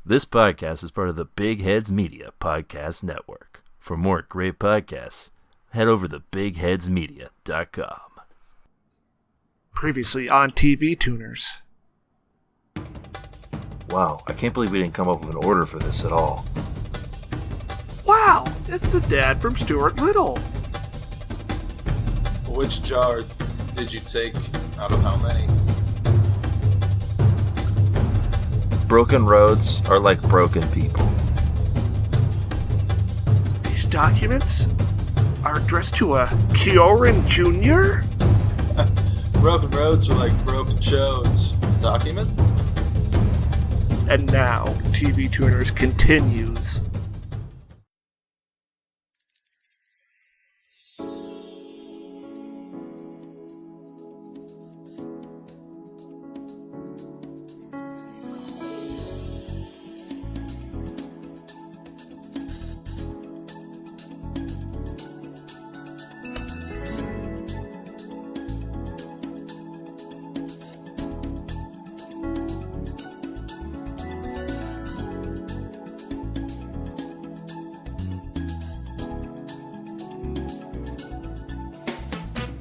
This podcast is part of the Big Heads Media Podcast Network. For more great podcasts, head over to bigheadsmedia.com. Previously on TV Tuners. Wow, I can't believe we didn't come up with an order for this at all. Wow, it's the dad from Stuart Little. Which jar did you take out of how many? Broken roads are like broken people. These documents are addressed to a Kioran Jr.? Broken roads are like broken chodes. Document? And now, TV Tuners continues.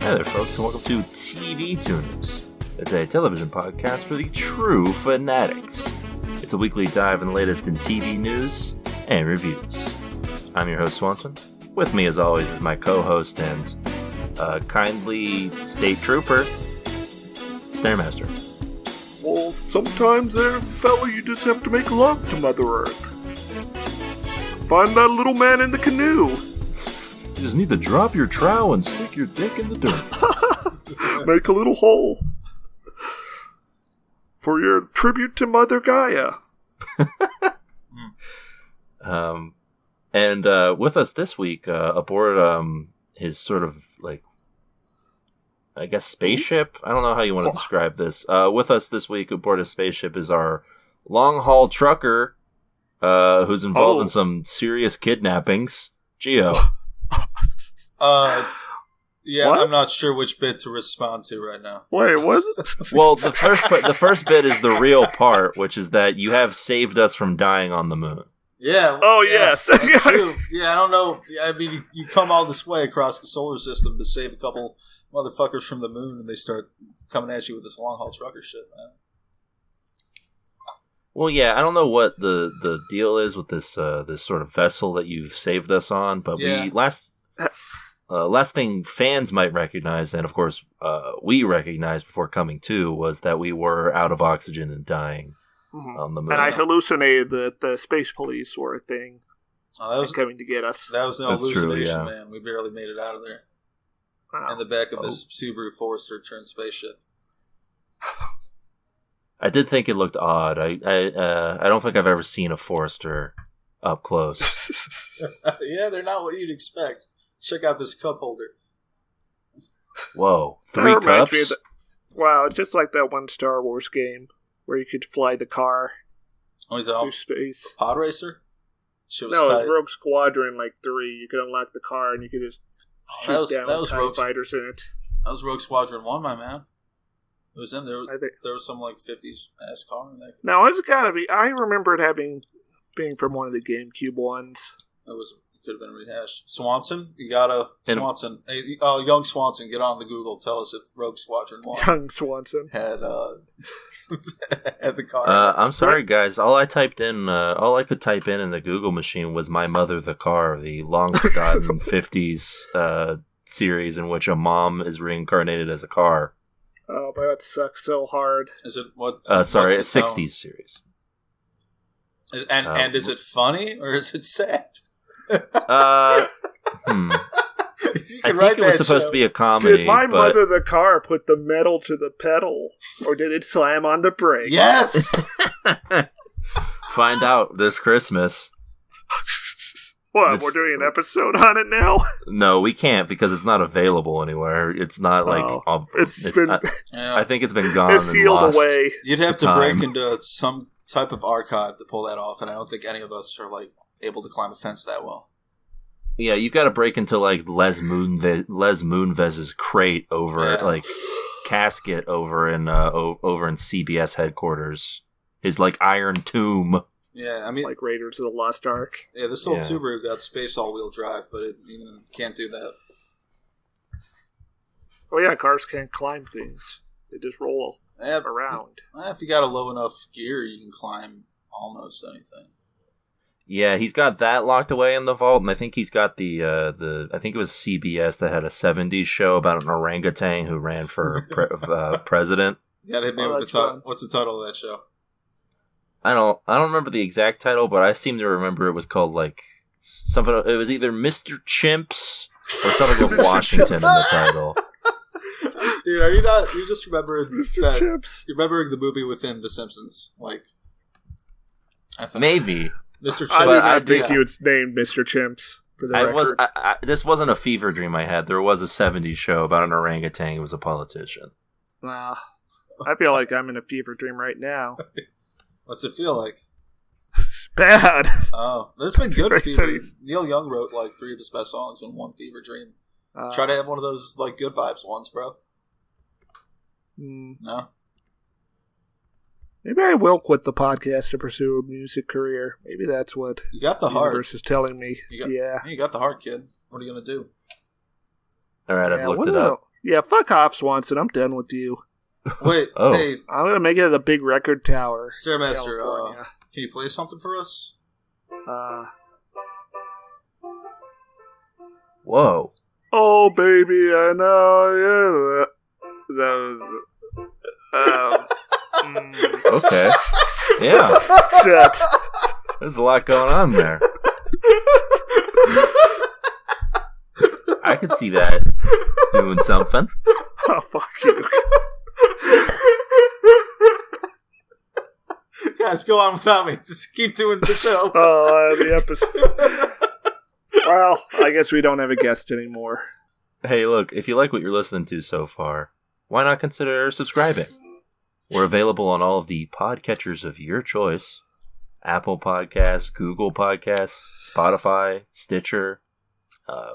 Hi there, folks, and welcome to TV Tuners. It's a television podcast for the true fanatics. It's a weekly dive in the latest in TV news and reviews. I'm your host, Swanson. With me, as always, is my co-host and kindly state trooper, Stairmaster. Well, sometimes there, fella, you just have to make love to Mother Earth. Find that little man in the canoe. You just need to drop your trowel and stick your dick in the dirt. Make a little hole. For your tribute to Mother Gaia. And with us this week, aboard his sort of, like, I guess spaceship? I don't know how you want to describe this. With us this week aboard his spaceship is our long-haul trucker, who's involved in some serious kidnappings, Gio. Yeah, What? I'm not sure which bit to respond to right now. Wait, was it? Well, the first bit is the real part, which is that you have saved us from dying on the moon. Yeah. Oh, yeah, yes. That's true. Yeah, I don't know. I mean, you come all this way across the solar system to save a couple motherfuckers from the moon, and they start coming at you with this long-haul trucker shit, man. Well, yeah, I don't know what the deal is with this this sort of vessel that you've saved us on, but Yeah. last thing fans might recognize, and of course we recognized before coming to, was that we were out of oxygen and dying on the moon. And I hallucinated that the space police were a thing That was coming to get us. That was no That's true, hallucination, yeah. man. We barely made it out of there. Wow. In the back of this Subaru Forester turned spaceship. I did think it looked odd. I don't think I've ever seen a Forester up close. Yeah, they're not what you'd expect. Check out this cup holder. Whoa, That 3 reminds me cups? of wow, just like that one Star Wars game where you could fly the car Oh, he's a through space. pod racer? Shit was No, tight. it's Rogue Squadron like 3. You could unlock the car and you could just shoot down TIE Rogue, fighters in it. that was Rogue Squadron 1, my man. It was in there. I think. There was some like 50s ass car in there. Now, it's gotta be. I remember it being from one of the GameCube ones. It could have been rehashed. Swanson, you gotta And- Swanson. Hey, young Swanson, get on the Google. Tell us if Rogue Squadron 1 Young Swanson. had had the car. I'm sorry, guys. All I could type in the Google machine was "My Mother the Car," the long forgotten '50s series in which a mom is reincarnated as a car. Oh, but that sucks so hard. Is it what? Sorry, a what's the tone? '60s series. And is it funny or is it sad? You You I can write think it was that supposed show. to be a comedy, Did my but mother the car put the metal to the pedal, or did it slam on the brake? Yes. find out this Christmas. What, It's- we're doing an episode on it now? No, we can't because it's not available anywhere. It's not like Oh, it's been I think it's been gone it's and sealed lost. away. You'd have to time. break into some type of archive to pull that off, and I don't think any of us are like able to climb a fence that well. Yeah, you got to break into like Les Moonves's crate over like casket over in CBS headquarters. His like iron tomb. Yeah, I mean, like Raiders of the Lost Ark. Yeah, this old Subaru got space all-wheel drive, but it can't do that. Oh yeah, cars can't climb things; they just roll around. If you got a low enough gear, you can climb almost anything. Yeah, he's got that locked away in the vault, and I think he's got the I think it was CBS that had a 70s show about an orangutan who ran for president. You gotta hit me with the title. What's the title of that show? I don't remember the exact title, but I seem to remember it was called like something. It was either Mr. Chimps or something with Washington in the title. Dude, are you not? You just remembering that? Chips. You're remembering the movie within The Simpsons, like maybe. Mr. Chimps. I did not think he was named Mr. Chimps. For the record. This wasn't a fever dream I had. There was a 70s show about an orangutan who was a politician. Nah, I feel like I'm in a fever dream right now. What's it feel like? Bad. Oh, there's been good fever. Neil Young wrote like 3 of his best songs in one fever dream. Try to have one of those like good vibes ones, bro. No. Maybe I will quit the podcast to pursue a music career. Maybe that's what you got the heart. Universe is telling me. You got the heart, kid. What are you gonna do? All right, I've looked it up. Yeah, fuck off, Swanson. I'm done with you. Wait, hey, I'm gonna make it a big record tower. Stairmaster, can you play something for us? Whoa. Oh, baby, I know. Yeah, that was. Okay. Yeah. Shit. There's a lot going on there. I could see that doing something. Oh, fuck you. Guys, go on without me. Just keep doing the show. The episode. Well, I guess we don't have a guest anymore. Hey, look, if you like what you're listening to so far, why not consider subscribing? We're available on all of the podcatchers of your choice. Apple Podcasts, Google Podcasts, Spotify, Stitcher,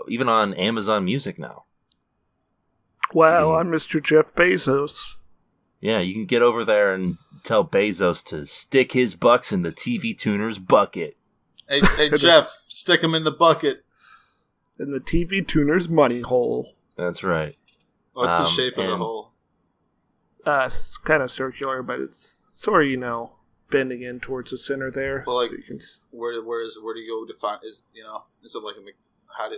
even on Amazon Music now. Wow, I'm Mr. Jeff Bezos. Yeah, you can get over there and tell Bezos to stick his bucks in the TV tuner's bucket. Hey Jeff, stick him in the bucket. In the TV tuner's money hole. That's right. What's the shape of the hole? It's kind of circular, but it's sort of, bending in towards the center there. Well, like, so you can... where do you go to find? Is it like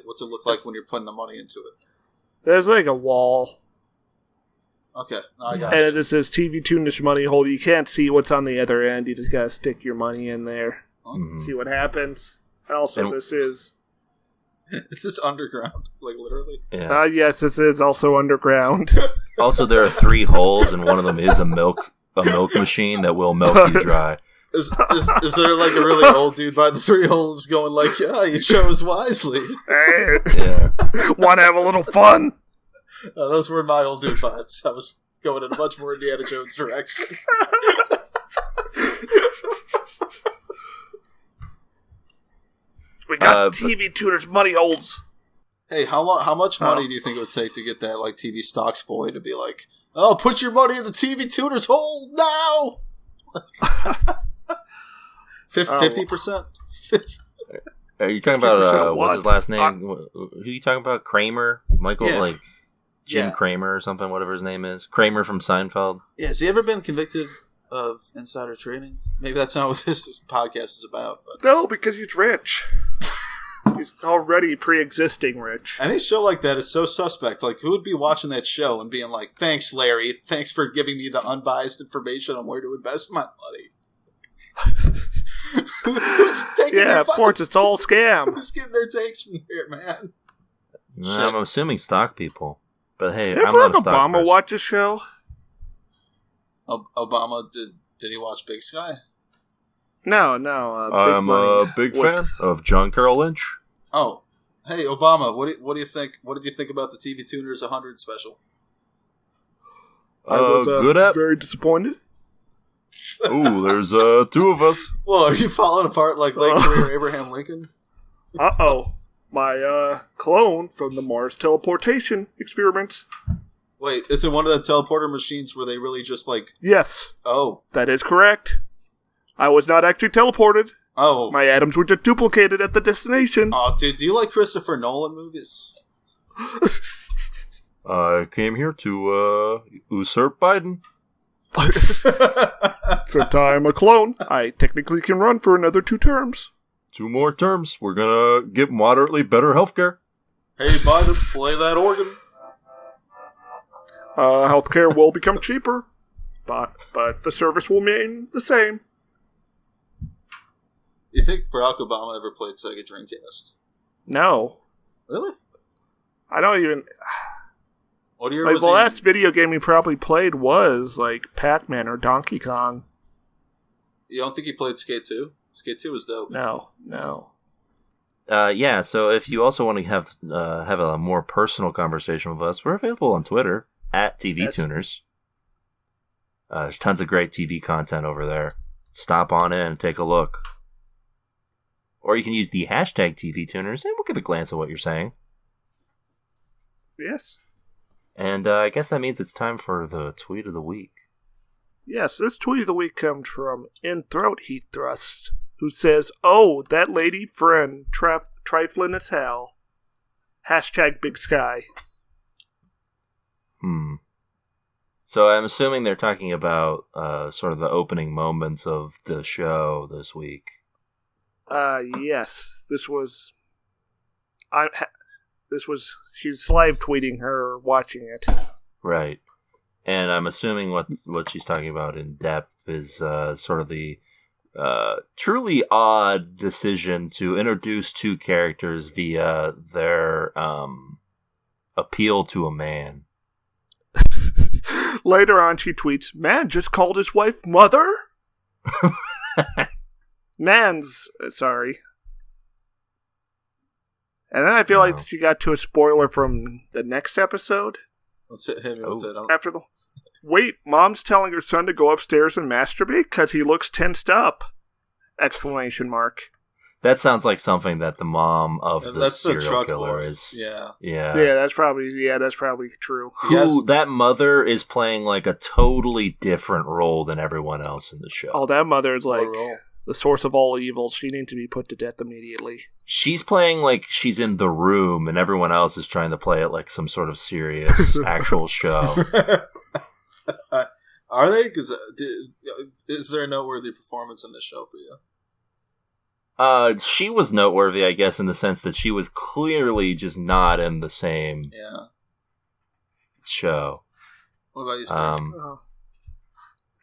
what's it look like when you're putting the money into it? There's like a wall. Okay, I got you. And it just says TV Tunish money hole. You can't see what's on the other end. You just gotta stick your money in there. Mm-hmm. See what happens. Also, this is... Is this underground? Like, literally? Yeah. Yes, this is also underground. Also, there are 3 holes, and one of them is a milk machine that will milk you dry. Is there like a really old dude by the 3 holes going like, yeah, you chose wisely? Hey, yeah. Want to have a little fun? Those were my old dude vibes. I was going in a much more Indiana Jones direction. We got TV tuners money holes. Hey, how much money do you think it would take to get that like TV stocks boy to be like, oh, put your money in the TV tuner's hole now? 50%? Are you talking about what's his last name? Who are you talking about? Kramer? Michael Jim Kramer or something, whatever his name is. Kramer from Seinfeld. Yeah, has he ever been convicted of insider trading? Maybe that's not what this podcast is about. But. No, because he's rich. He's already pre-existing rich. Any show like that is so suspect. Like, who would be watching that show and being like, thanks, Larry. Thanks for giving me the unbiased information on where to invest my money. Who's taking of course, it's all scam. Who's getting their takes from here, man? I'm assuming stock people. But hey, I'm not a stock Obama person. Watch a show? Obama, did he watch Big Sky? No. I'm a big fan of John Carroll Lynch. Oh, hey Obama, what do you think? What did you think about the TV Tuners 100 special? I was good at. Very disappointed. Ooh, there's 2 of us. Well, are you falling apart like late career Abraham Lincoln? My clone from the Mars teleportation experiments. Wait, is it one of the teleporter machines where they really just like... Yes. Oh. That is correct. I was not actually teleported. Oh. My atoms were just duplicated at the destination. Oh, dude, do you like Christopher Nolan movies? I came here to usurp Biden. Since I'm a clone, I technically can run for another 2 terms. 2 more terms. We're gonna get moderately better healthcare. Hey, Biden, play that organ. Healthcare will become cheaper, but the service will remain the same. You think Barack Obama ever played Sega Dreamcast? No. Really? I don't even... What year Like, was the he? last video game he probably played was, like, Pac-Man or Donkey Kong. You don't think he played Skate 2? Skate 2 was dope. No. Yeah, so if you also want to have a more personal conversation with us, we're available on Twitter, at TV Tuners. There's tons of great TV content over there. Stop on in and take a look. Or you can use the hashtag TV Tuners, and we'll give a glance at what you're saying. Yes. And I guess that means it's time for the tweet of the week. Yes, this tweet of the week comes from In Throat Heat Thrust, who says, "Oh, that lady friend, trifling as hell. Hashtag Big Sky." So I'm assuming they're talking about sort of the opening moments of the show this week. Yes, this was... she's live tweeting her watching it. Right. And I'm assuming what she's talking about in depth is sort of the truly odd decision to introduce 2 characters via their appeal to a man. Later on, she tweets, "Man just called his wife mother?" Sorry. And then I feel like she got to a spoiler from the next episode. Let's hit him with it. After the... Wait, mom's telling her son to go upstairs and masturbate because he looks tensed up! Exclamation mark. That sounds like something that the mom of the serial truck killer boy. is. Yeah. Yeah, that's probably true. That mother is playing like a totally different role than everyone else in the show. Oh, that mother is like the source of all evil. She needs to be put to death immediately. She's playing like she's in the room, and everyone else is trying to play it like some sort of serious actual show. Are they? Because is there a noteworthy performance in this show for you? She was noteworthy, I guess, in the sense that she was clearly just not in the same show. What about you, Steve?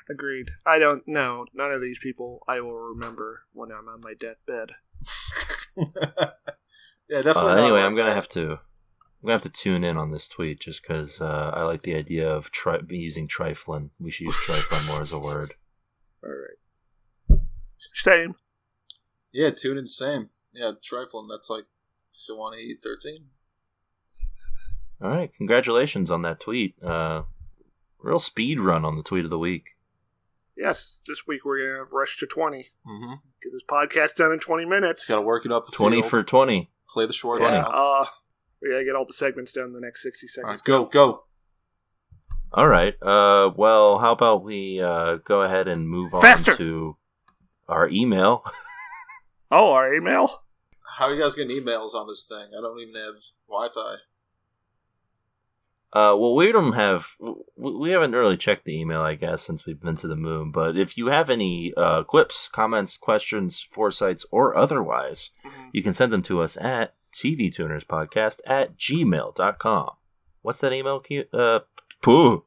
Agreed. I don't know. None of these people I will remember when I'm on my deathbed. Yeah, definitely. Anyway, I'm gonna have to tune in on this tweet just because I like the idea of using trifling. We should use trifling more as a word. All right. Same. Yeah, tune in, same. Yeah, trifling. That's like Sewanee 13. All right, congratulations on that tweet. Real speed run on the tweet of the week. Yes, this week we're going to rush to 20. Mm-hmm. Get this podcast done in 20 minutes. Got to work it up the 20 field. for 20. Play the short stuff. We got to get all the segments done in the next 60 seconds. All right, go. All right. Well, how about we go ahead and move on to our email. Oh, our email? How are you guys getting emails on this thing? I don't even have Wi-Fi. Well, we haven't really checked the email, I guess, since we've been to the moon. But if you have any quips, comments, questions, foresights, or otherwise, you can send them to us at tvtunerspodcast@gmail.com. What's that email? Pooh.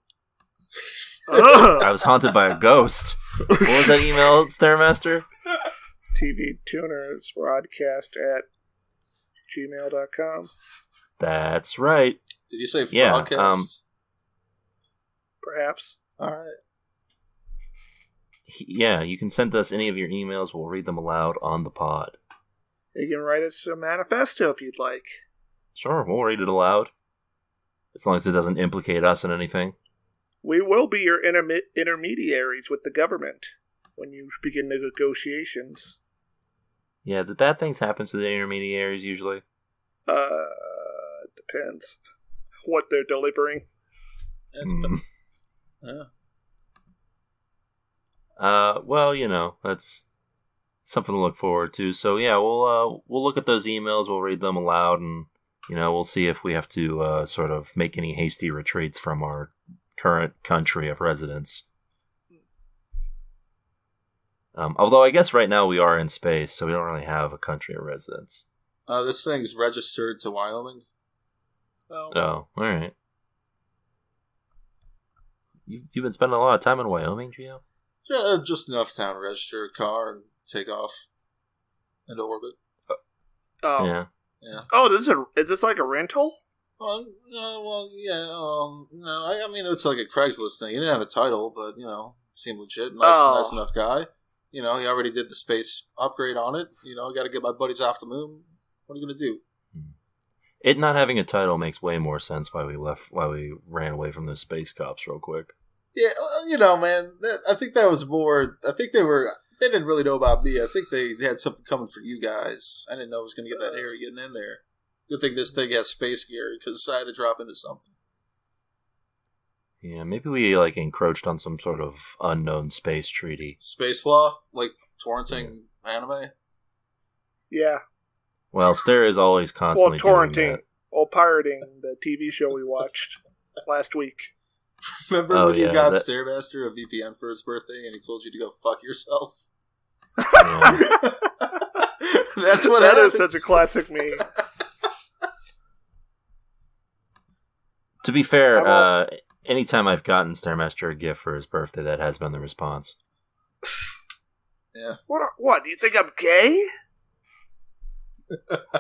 I was haunted by a ghost. What was that email, Stairmaster? tvtunerspodcast@gmail.com. That's right. Did you say Frogcast? Perhaps. All right. Yeah, you can send us any of your emails. We'll read them aloud on the pod. You can write us a manifesto if you'd like. Sure, we'll read it aloud. As long as it doesn't implicate us in anything. We will be your intermediaries with the government when you begin negotiations. Yeah, the bad things happen to the intermediaries usually. Depends what they're delivering. Well, that's something to look forward to. So yeah, we'll look at those emails. We'll read them aloud, and we'll see if we have to sort of make any hasty retreats from our current country of residence. Although I guess right now we are in space, so we don't really have a country of residence. This thing's registered to Wyoming. Oh, all right. You've been spending a lot of time in Wyoming, Gio? Yeah, just enough time to register a car and take off into orbit. Oh. Yeah. Yeah. Oh, is this like a rental? No, I mean, it's like a Craigslist thing. He didn't have a title, but, seemed legit. Nice enough guy. He already did the space upgrade on it. Got to get my buddies off the moon. What are you going to do? It not having a title makes way more sense why we ran away from those space cops real quick. Yeah, man, I think that was more, I think they didn't really know about me. I think they had something coming for you guys. I didn't know I was going to get that area getting in there. Good thing this thing has space gear, because I had to drop into something. Yeah, maybe we, encroached on some sort of unknown space treaty. Space law? Like torrenting anime? Yeah. Well, Stair is always constantly doing that. Pirating the TV show we watched last week. Remember when you got Stairmaster a VPN for his birthday and he told you to go fuck yourself? Yeah. That's what that happens. is such a classic meme. To be fair, anytime I've gotten Stairmaster a gift for his birthday, that has been the response. Yeah. What? Do you think I'm gay?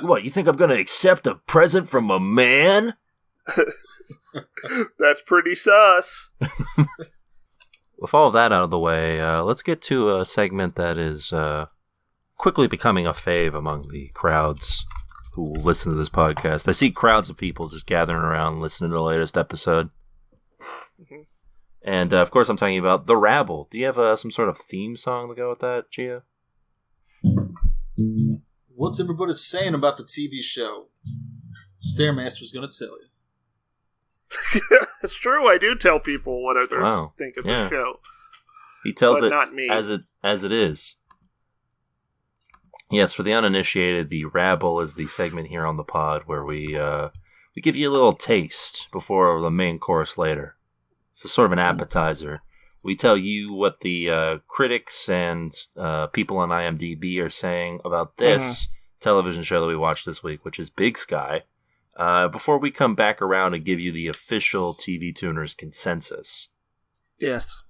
What, you think I'm going to accept a present from a man? That's pretty sus. With all of that out of the way, let's get to a segment that is quickly becoming a fave among the crowds who will listen to this podcast. I see crowds of people just gathering around listening to the latest episode. Mm-hmm. And, of course, I'm talking about The Rabble. Do you have some sort of theme song to go with that, Gia? What's everybody saying about the TV show? Stairmaster's going to tell you. It's true. I do tell people what others think of the show. He tells it not me. as it is. Yes, for the uninitiated, the Rabble is the segment here on the pod where we give you a little taste before the main course later. It's a sort of an appetizer. We tell you what the critics and people on IMDb are saying about this television show that we watched this week, which is Big Sky, before we come back around and give you the official TV Tuners consensus. Yes.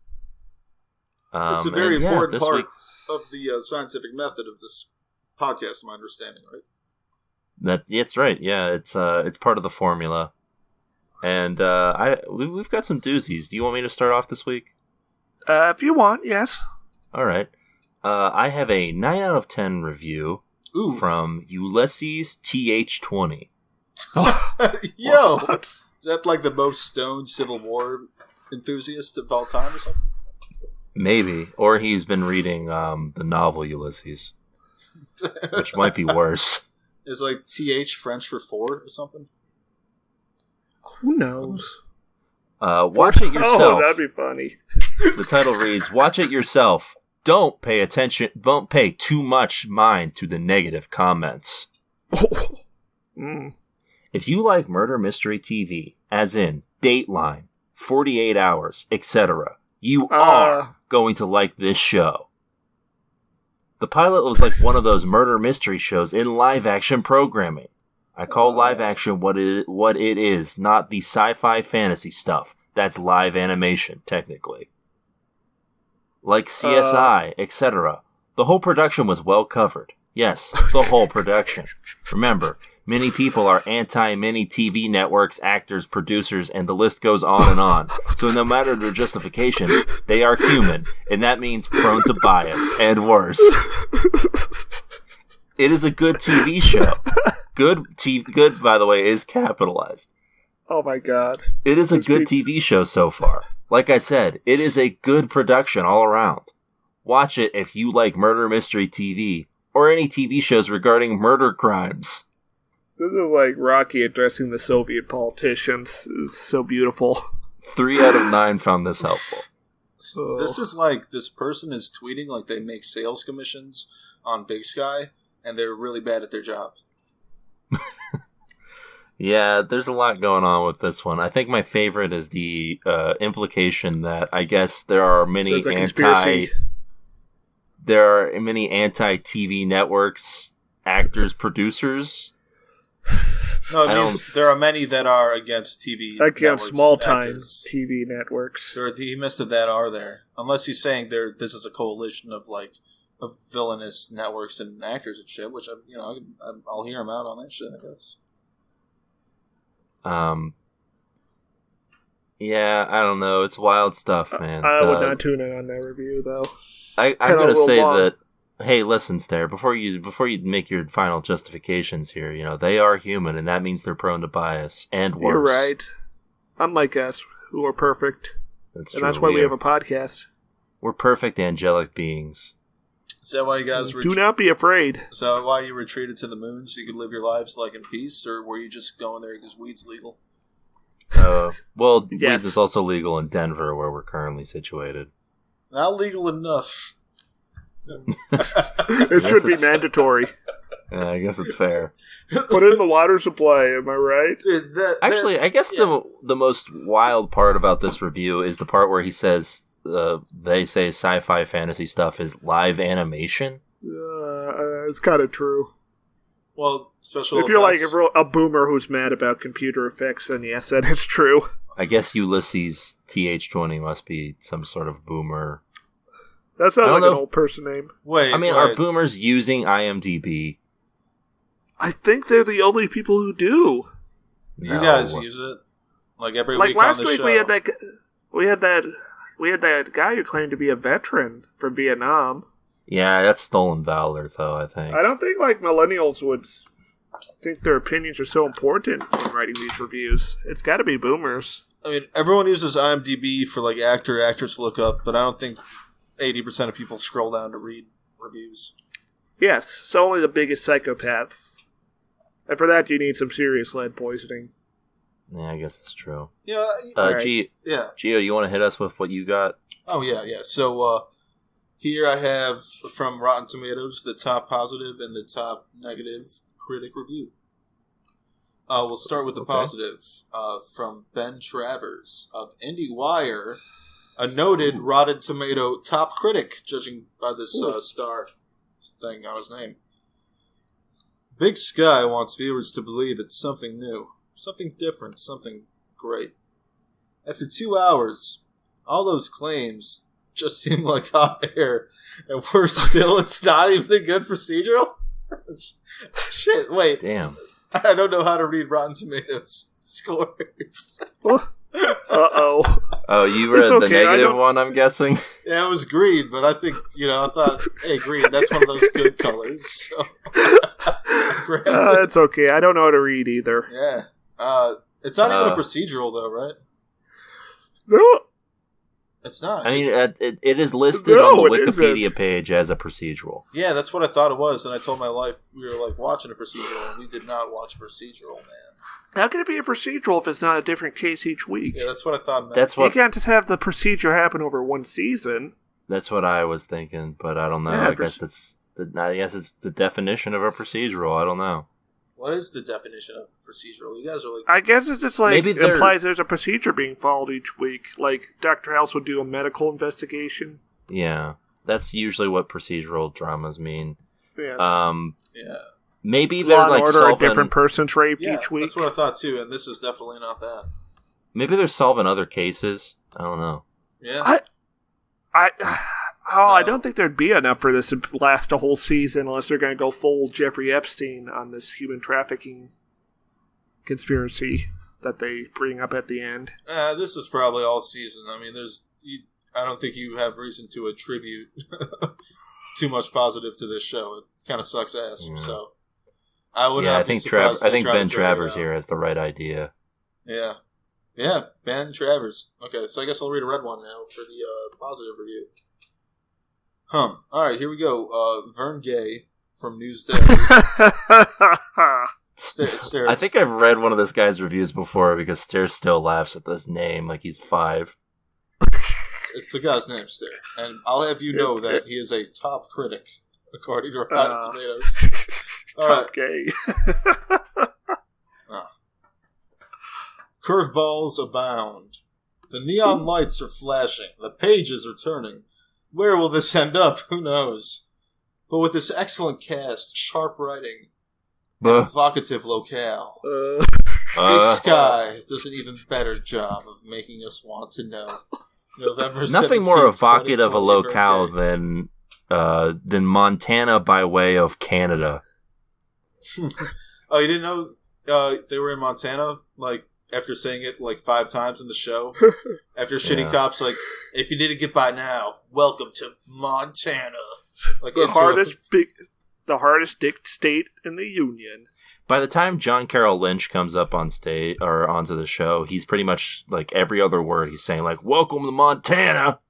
It's a very important part of the scientific method of this podcast, my understanding, right? That's right. Yeah, it's part of the formula. And we've got some doozies. Do you want me to start off this week? If you want, yes. All right. I have a 9 out of 10 review from Ulysses TH20. Yo! What? Is that like the most stoned Civil War enthusiast of all time or something? Maybe. Or he's been reading the novel Ulysses, which might be worse. Is like TH French for 4 or something? Who knows? Watch it yourself. Oh, that'd be funny. The title reads, "Watch it yourself. Don't pay attention. Don't pay too much mind to the negative comments." If you like murder mystery TV, as in Dateline, 48 Hours, etc., you are going to like this show. The pilot was like one of those murder mystery shows in live-action programming. I call live-action what it is, not the sci-fi fantasy stuff. That's live animation, technically. Like CSI, etc. The whole production was well covered. Yes, the whole production. Remember, many people are anti-many TV networks, actors, producers, and the list goes on and on. So no matter their justification, they are human, and that means prone to bias, and worse. It is a good TV show. Good, by the way, is capitalized. Oh my god. It is a good TV show so far. Like I said, it is a good production all around. Watch it if you like murder mystery TV, or any TV shows regarding murder crimes. This is like Rocky addressing the Soviet politicians. It's so beautiful. 3 out of 9 found this helpful. This is like, this person is tweeting like they make sales commissions on Big Sky, and they're really bad at their job. Yeah, there's a lot going on with this one. I think my favorite is the implication that I guess there are many anti-TV networks, actors, producers. No, it means there are many that are against TV against small-time actors. TV networks. He missed it that are there. Unless he's saying this is a coalition of villainous networks and actors and shit, which I'll hear him out on that shit, I guess. Yeah, I don't know. It's wild stuff, man. I would not tune in on that review, though. I'm gonna say that. Hey, listen, Stair. Before you make your final justifications here, they are human, and that means they're prone to bias and worse. You're right. Unlike us, who are perfect. That's true. And that's why we have a podcast. We're perfect angelic beings. Is that why you guys do not be afraid? Is that why you retreated to the moon so you could live your lives in peace, or were you just going there because weed's legal? Well, yes. Weed is also legal in Denver, where we're currently situated. Not legal enough. It should be mandatory. Yeah, I guess it's fair. Put it in the water supply, am I right? Dude, Actually, I guess the most wild part about this review is the part where he says they say sci-fi fantasy stuff is live animation. It's kind of true. Well, special if effects. you're a boomer who's mad about computer effects, then yes, that is true. I guess Ulysses TH20 must be some sort of boomer. That sounds like an old person name. Wait, are boomers using IMDb? I think they're the only people who do. You guys use it every week last on the week show. we had that guy who claimed to be a veteran from Vietnam. Yeah, that's stolen valor, though, I think. I don't think millennials would think their opinions are so important in writing these reviews. It's got to be boomers. I mean, everyone uses IMDb for actress lookup, but I don't think 80% of people scroll down to read reviews. Yes, so only the biggest psychopaths. And for that, you need some serious lead poisoning. Yeah, I guess that's true. Yeah. Right. Gio, you want to hit us with what you got? Oh, yeah. So, here I have from Rotten Tomatoes the top positive and the top negative critic review. We'll start with the positive from Ben Travers of IndieWire, a noted Rotten Tomato top critic, judging by this star thing on his name. Big Sky wants viewers to believe it's something new, something different, something great. After 2 hours, all those claims just seem like hot air, and it's not even a good procedural? Shit, wait. Damn. I don't know how to read Rotten Tomatoes scores. Uh-oh. Oh, you read the negative one, I'm guessing? Yeah, it was green, but I think, I thought, hey, green, that's one of those good colors. So. It's okay. I don't know how to read either. Yeah. It's not even a procedural, though, right? No. It's not. I mean, it is listed on the Wikipedia page as a procedural. Yeah, that's what I thought it was, and I told my wife we were watching a procedural, and we did not watch procedural, man. How can it be a procedural if it's not a different case each week? Yeah, that's what I thought. You can't just have the procedure happen over one season. That's what I was thinking, but I don't know. Yeah, I guess it's the definition of a procedural. I don't know. What is the definition of procedural? You guys are I guess it's just implies there's a procedure being followed each week. Like Dr. House would do a medical investigation. Yeah, that's usually what procedural dramas mean. Yes. Yeah. Maybe they're a different person's raped each week. That's what I thought too, and this is definitely not that. Maybe they're solving other cases. I don't know. Yeah. I don't think there'd be enough for this to last a whole season unless they're going to go full Jeffrey Epstein on this human trafficking conspiracy that they bring up at the end. This is probably all season. I mean, I don't think you have reason to attribute too much positive to this show. It kind of sucks ass. Yeah. So I would. Yeah, I think Ben Travers here has the right idea. Yeah. Yeah, Ben Travers. Okay, so I guess I'll read a red one now for the positive review. Alright, here we go. Vern Gay from Newsday. I think I've read one of this guy's reviews before because Stair still laughs at this name like he's 5. It's the guy's name, Stair. And I'll have you know that he is a top critic, according to Rotten Tomatoes. All right. Okay. Curveballs abound. The neon lights are flashing. The pages are turning. Where will this end up? Who knows? But with this excellent cast, sharp writing, and evocative locale, Big Sky does an even better job of making us want to know. November Nothing more evocative a locale than Montana by way of Canada. Oh, you didn't know they were in Montana? Like, after saying it like 5 times in the show? After Shitty Cop's like, if you didn't get by now, welcome to Montana. Like the hardest dick state in the Union. By the time John Carroll Lynch comes up on stage or onto the show, he's pretty much like every other word he's saying, like, welcome to Montana.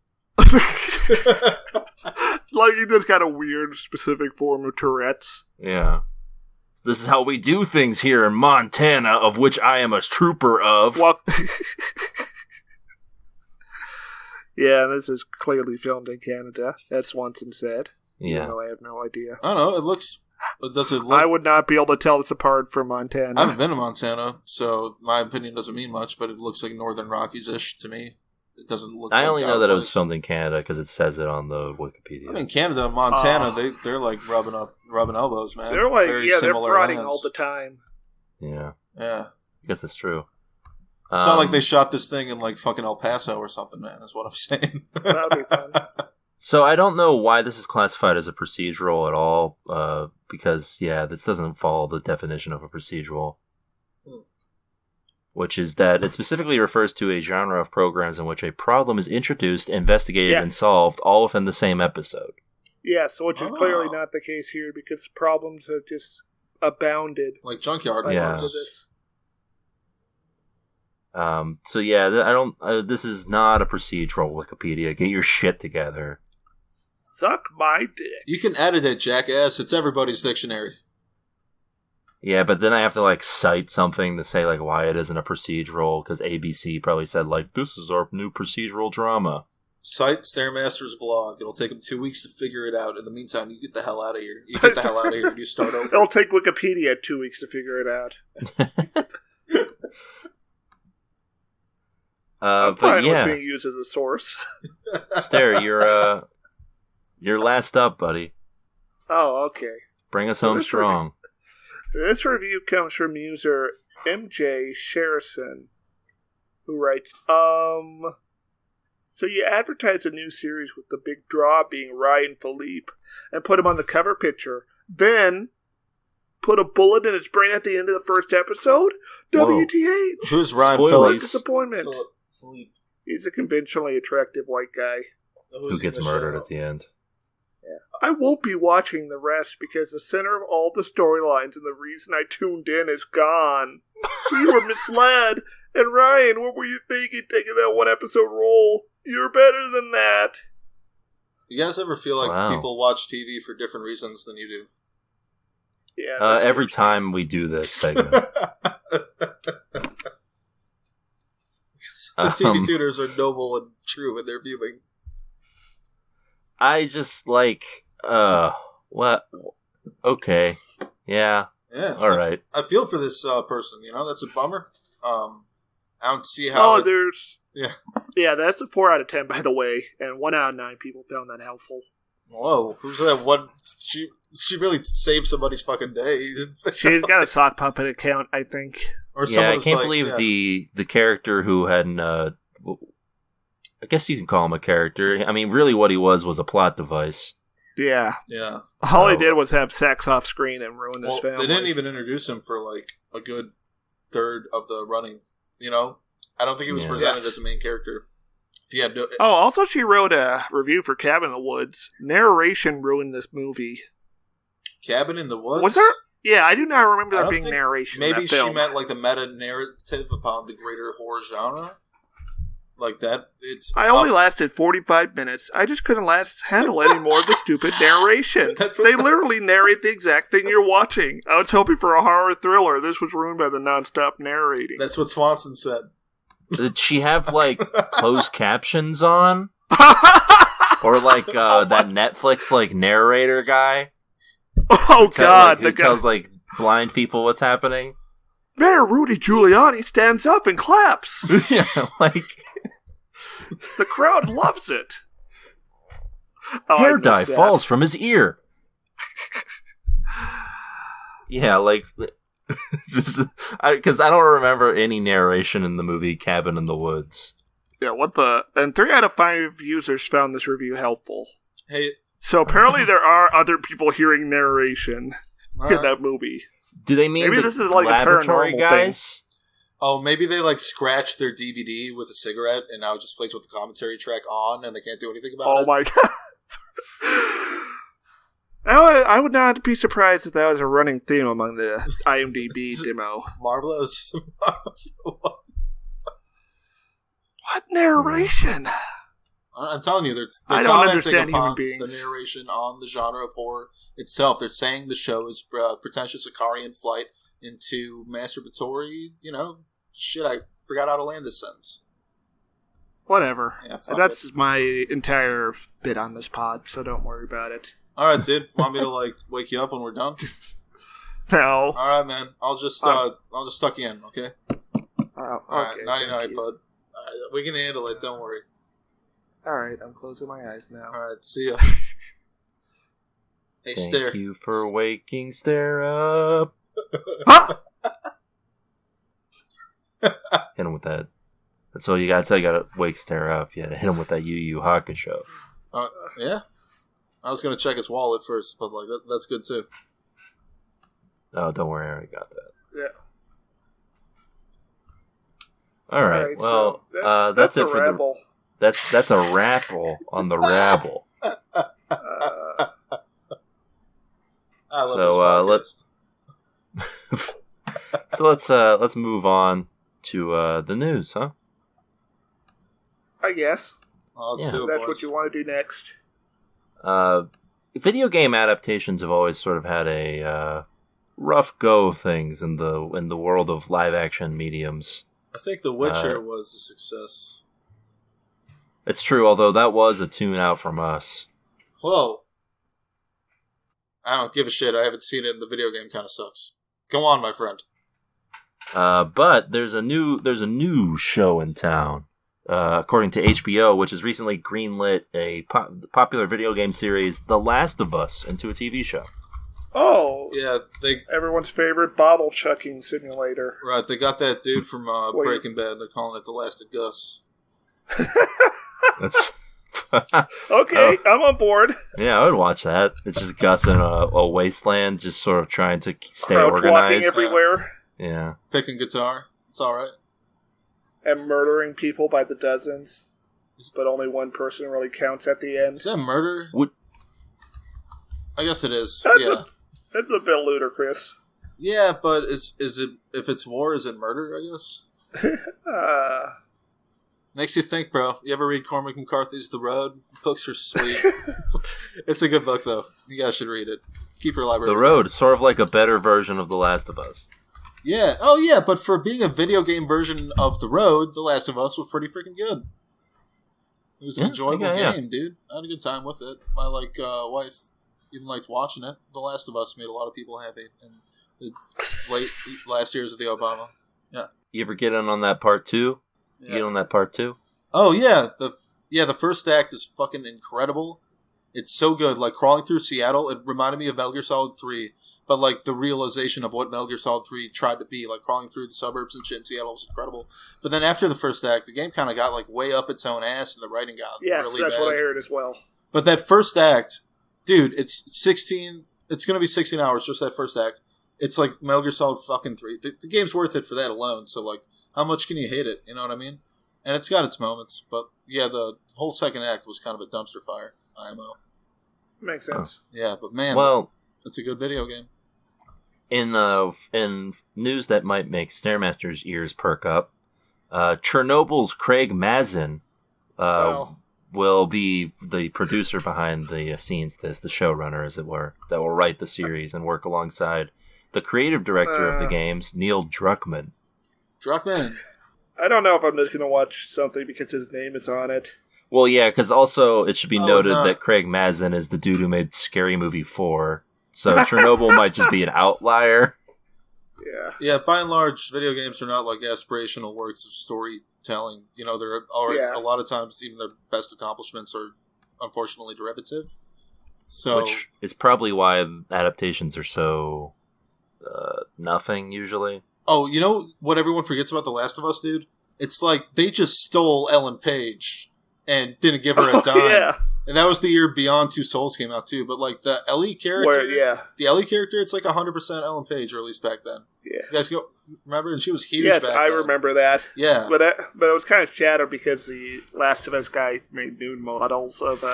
Like he just got a weird specific form of Tourette's. Yeah. This is how we do things here in Montana, of which I am a trooper of. Well, yeah, this is clearly filmed in Canada, as Swanson said. Yeah. I have no idea. I don't know, does it look... I would not be able to tell this apart from Montana. I haven't been to Montana, so my opinion doesn't mean much, but it looks like Northern Rockies-ish to me. It doesn't look I like only know that it was filmed in Canada because it says it on the Wikipedia. I mean, Canada and Montana, they're like rubbing elbows, man. They're like, Very they're similar frauding lands. all the time. Yeah. Yeah. I guess that's true. It's not like they shot this thing in like fucking El Paso or something, man, is what I'm saying. That would be fun. So I don't know why this is classified as a procedural at all, because, this doesn't follow the definition of a procedural. Which is that it specifically refers to a genre of programs in which a problem is introduced, investigated, and solved all within the same episode. Yes, which is clearly not the case here because problems have just abounded. Like Junkyard. This. This is not a procedural, Wikipedia. Get your shit together. Suck my dick. You can edit it, jackass. It's everybody's dictionary. Yeah, but then I have to, like, cite something to say, like, why it isn't a procedural, because ABC probably said, like, this is our new procedural drama. Cite Stairmaster's blog. It'll take him 2 weeks to figure it out. In the meantime, you get the hell out of here. You get the hell out of here and you start over. It'll take Wikipedia 2 weeks to figure it out. I'm fine with being used as a source. Stair, you're last up, buddy. Oh, okay. Bring us home strong. This review comes from user MJ Sherrison, who writes, so you advertise a new series with the big draw being Ryan Philippe, and put him on the cover picture, then put a bullet in his brain at the end of the first episode? WTH! Who's Ryan Phillips? Disappointment. He's a conventionally attractive white guy. Who gets murdered at the end. Yeah. I won't be watching the rest because the center of all the storylines and the reason I tuned in is gone. We were misled. And Ryan, what were you thinking taking that one episode role? You're better than that. You guys ever feel like people watch TV for different reasons than you do? Yeah. Every time we do this segment. The TV tuners are noble and true in their viewing. I just like, what? Okay. Yeah. Yeah. All right. I feel for this person, that's a bummer. I don't see how... Yeah, that's a 4 out of 10, by the way, and 1 out of 9 people found that helpful. Whoa, who's that one? She really saved somebody's fucking day. She's got a sock puppet account, I think. Or I can't believe the character who hadn't... I guess you can call him a character. I mean, really what he was a plot device. Yeah. Yeah. All he did was have sex off screen and ruin his family. They didn't even introduce him for, like, a good third of the running, I don't think he was presented as a main character. Also she wrote a review for Cabin in the Woods. Narration ruined this movie. Cabin in the Woods? Was there? Yeah, I do not remember there being narration. Maybe in that film. She meant, like, the meta-narrative upon the greater horror genre. Like that, I only lasted 45 minutes. I just couldn't handle any more of the stupid narration. They literally narrate the exact thing you're watching. I was hoping for a horror thriller. This was ruined by the nonstop narrating. That's what Swanson said. Did she have, like, closed captions on? Or like that Netflix like narrator guy. Oh God! Who tells like blind people what's happening. Mayor Rudy Giuliani stands up and claps. Yeah, like the crowd loves it. Oh, hair dye falls from his ear. Yeah, like because I don't remember any narration in the movie Cabin in the Woods. Yeah, what the? And 3 out of 5 users found this review helpful. Hey, so apparently there are other people hearing narration in that movie. Do they mean maybe the this is like laboratory a paranormal guys? thing? Oh, maybe they like scratched their DVD with a cigarette and now it just plays with the commentary track on and they can't do anything about it. Oh my God. I would not be surprised if that was a running theme among the IMDb demo. Marvelous. What narration? I'm telling you, they're I don't commenting understand human upon beings. the narration on the genre of horror itself. They're saying the show is pretentious Icarian flight into masturbatory, shit, I forgot how to land this sentence. Whatever. Yeah, that's my entire bit on this pod, so don't worry about it. Alright, dude. Want me to, wake you up when we're done? No. Alright, man. I'll just tuck you in, okay? Alright, Okay, night-night, bud. Alright, we can handle it, don't worry. Alright, I'm closing my eyes now. Alright, see ya. Hey, Thank stare. you for waking Stare up. Huh? Hit him with that. That's all you gotta tell. You gotta wake Stare up. Yeah, hit him with that Yu Yu Hakusho. Yeah? I was gonna check his wallet first, but that's good too. Oh, don't worry, I already got that. Yeah. All right. Well, so that's it a for rabble. that's a rabble on the rabble. I love this podcast. Let's move on to the news, huh? I guess. Let's Yeah. do it, That's boys. what you want to do next. Video game adaptations have always sort of had a rough go of things in the world of live action mediums. I think The Witcher was a success. It's true, although that was a tune out from us. Whoa. I don't give a shit. I haven't seen it, and the video game kind of sucks. Go on, my friend. But there's a new show in town, according to HBO, which has recently greenlit a popular video game series, The Last of Us, into a TV show. Oh, Yeah, everyone's favorite bottle chucking simulator. right. They got that dude from Breaking Bad. They're calling it The Last of Gus. That's Okay, I'm on board. yeah, I would watch that. It's just Gus in a wasteland, just sort of trying to stay Crouch walking organized. everywhere Yeah. Picking guitar. It's all right. and murdering people by the dozens, but only one person really counts at the end. Is that murder? Would I guess it is. That's a bit ludicrous. Yeah, but is it if it's war? Is it murder? I guess. Makes you think, bro. You ever read Cormac McCarthy's The Road? Books are sweet. It's a good book, though. You guys should read it. Keep your library. The Road, sort of like a better version of The Last of Us. Yeah. Oh, yeah. But for being a video game version of The Road, The Last of Us was pretty freaking good. It was an enjoyable game, dude. I had a good time with it. My wife even liked watching it. The Last of Us made a lot of people happy in the last years of the Obama. Yeah. You ever get in on that part 2? Yeah. You get on that part 2? Oh yeah, the first act is fucking incredible. It's so good. Like crawling through Seattle, it reminded me of Metal Gear Solid 3, but like the realization of what Metal Gear Solid 3 tried to be, like crawling through the suburbs and shit in Seattle was incredible. But then after the first act, the game kind of got like way up its own ass, and the writing got really that's bad. what I heard as well. But that first act, dude, it's 16. It's gonna be 16 hours just that first act. It's like Metal Gear Solid fucking 3. The game's worth it for that alone. So like, how much can you hate it? You know what I mean? And it's got its moments, but yeah, the whole second act was kind of a dumpster fire. IMO. Makes sense. Yeah, but man, Well, it's a good video game. in news that might make Stairmaster's ears perk up, Chernobyl's Craig Mazin Wow. will be the producer behind the scenes, the showrunner, as it were, that will write the series and work alongside the creative director of the games, Neil Druckmann. Druckmann. I don't know if I'm just going to watch something because his name is on it. Well, yeah, because also it should be noted no. that Craig Mazin is the dude who made Scary Movie 4. So Chernobyl might just be an outlier. Yeah. Yeah, by and large, video games are not like aspirational works of storytelling. You know, they're a lot of times even their best accomplishments are unfortunately derivative. So, which is probably why adaptations are so nothing usually. Oh, you know what everyone forgets about The Last of Us, dude? It's like they just stole Ellen Page and didn't give her a dime. Yeah. And that was the year Beyond Two Souls came out too. But like the Ellie character, the Ellie character, it's like 100% Ellen Page, or at least back then. Yeah, you guys remember? And she was huge. Yes, back I then. remember that. Yeah, but it was kind of shattered because the Last of Us guy made nude models of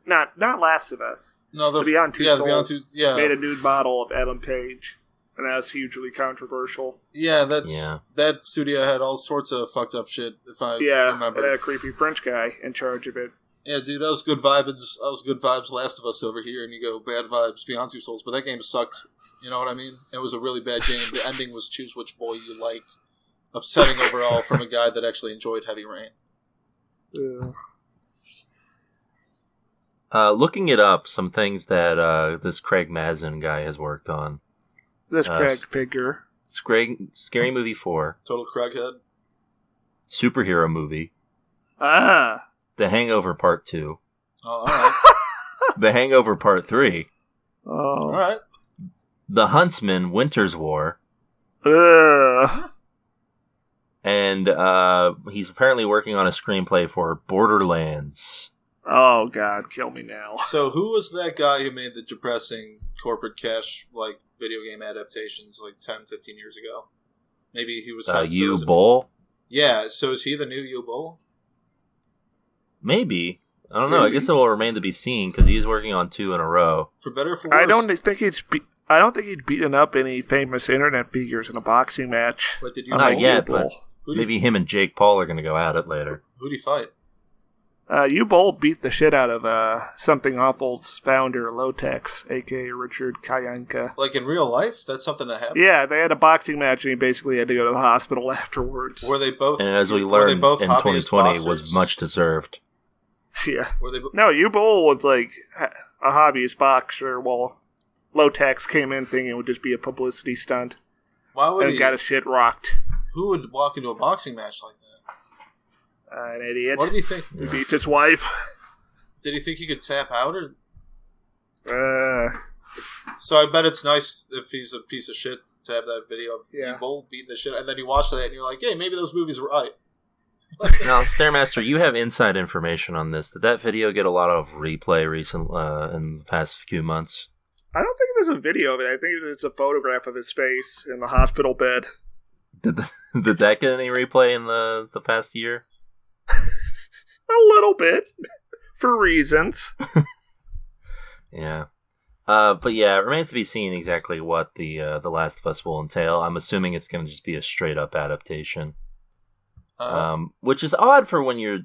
not Last of Us. No, the Beyond Two Souls yeah, made a nude model of Ellen Page, and that was hugely controversial. Yeah, that studio had all sorts of fucked up shit. If I remember, and had a creepy French guy in charge of it. Yeah, dude, that was good vibes. That was good vibes. Last of Us over here, and you go bad vibes. Beyond Two Souls, but that game sucked. You know what I mean? It was a really bad game. The ending was choose which boy you like. Upsetting overall from a guy that actually enjoyed Heavy Rain. Yeah. Looking it up, some things that this Craig Mazin guy has worked on. This Craig figure. Scary Movie 4. Total Craighead. Superhero movie. Ah. The Hangover Part 2. Oh, all right. The Hangover Part 3. Oh. All right. The Huntsman Winter's War. And he's apparently working on a screenplay for Borderlands. Oh, God, kill me now. So who was that guy who made the depressing corporate cash like video game adaptations like 10, 15 years ago? Maybe he was... Yu Bull? Yeah, so is he the new Yu Bull? Maybe. I don't know. I guess it will remain to be seen because he's working on 2 in a row. For better or for worse. I don't think he'd beaten up any famous internet figures in a boxing match. But did you Not yet, but maybe him and Jake Paul are going to go at it later. Who'd he fight? U-Bowl beat the shit out of Something Awful's founder, Lotex, a.k.a. Richard Kayanka. Like in real life? That's something that happened? Yeah, they had a boxing match and he basically had to go to the hospital afterwards. Were they both... And as we learned in 2020, was much deserved. Yeah. No, U-Bowl was like a hobbyist boxer while Lotex came in thinking it would just be a publicity stunt. Why would he... got his shit rocked. Who would walk into a boxing match like that? An idiot. What did he think? He beats his wife. Did he think he could tap out? Or? So I bet it's nice if he's a piece of shit to have that video of Bull beating the shit, and then you watch that and you're like, hey, maybe those movies were right. Now, Stairmaster, you have inside information on this. Did that video get a lot of replay in the past few months? I don't think there's a video of it. I think it's a photograph of his face in the hospital bed. Did that get any replay in the past year? A little bit. For reasons. Yeah. But yeah, it remains to be seen exactly what the Last of Us will entail. I'm assuming it's going to just be a straight up adaptation. Which is odd for when you're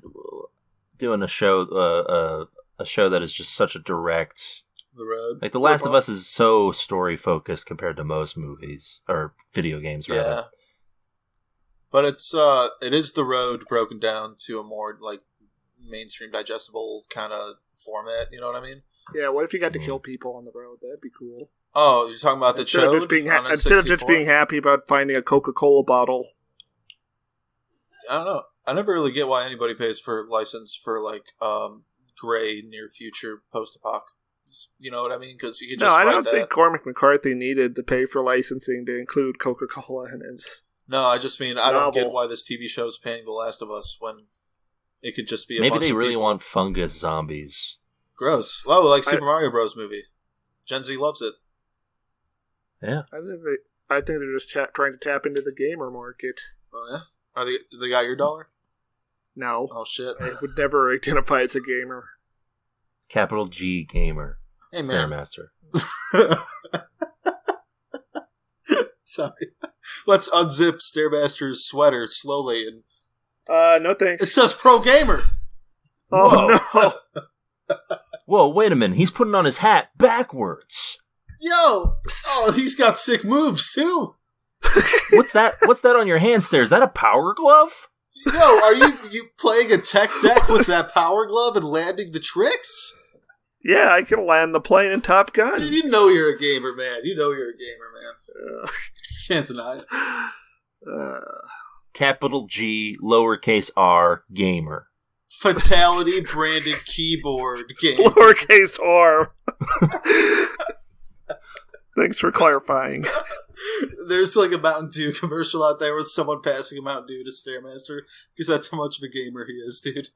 doing a show that is just such a direct... The road. Like The Last of Us is so story focused compared to most movies or video games, rather. Yeah. But it is The Road broken down to a more like mainstream digestible kind of format. You know what I mean? Yeah. What if you got to kill people on the road? That'd be cool. Oh, you're talking about instead of just being happy about finding a Coca-Cola bottle. I don't know. I never really get why anybody pays for license for like gray near future post-apoc. You know what I mean? Because you could just I don't think Cormac McCarthy needed to pay for licensing to include Coca-Cola in his. No, I just mean I don't get why this TV show is paying The Last of Us when it could just be a maybe bunch they of really people. want fungus zombies. Gross. Oh, like Super Mario Bros. Movie. Gen Z loves it. Yeah. I think they're just trying to tap into the gamer market. Oh yeah. Did they got your dollar? No. Oh shit. I would never identify as a gamer. Capital G gamer. Hey man. Stairmaster. Sorry. Let's unzip Stairmaster's sweater slowly and... no thanks. It says Pro Gamer! Oh, no! Whoa, wait a minute. He's putting on his hat backwards. Yo! Oh, he's got sick moves, too! What's that on your hand, Stairs? Is that a power glove? Yo, are you playing a tech deck with that power glove and landing the tricks? Yeah, I can land the plane in Top Gun. Dude, you know you're a gamer, man. Can't deny it. Capital G, lowercase r, gamer. Fatality branded keyboard game. Lowercase r. Thanks for clarifying. There's like a Mountain Dew commercial out there with someone passing a Mountain Dew to Stairmaster because that's how much of a gamer he is, dude.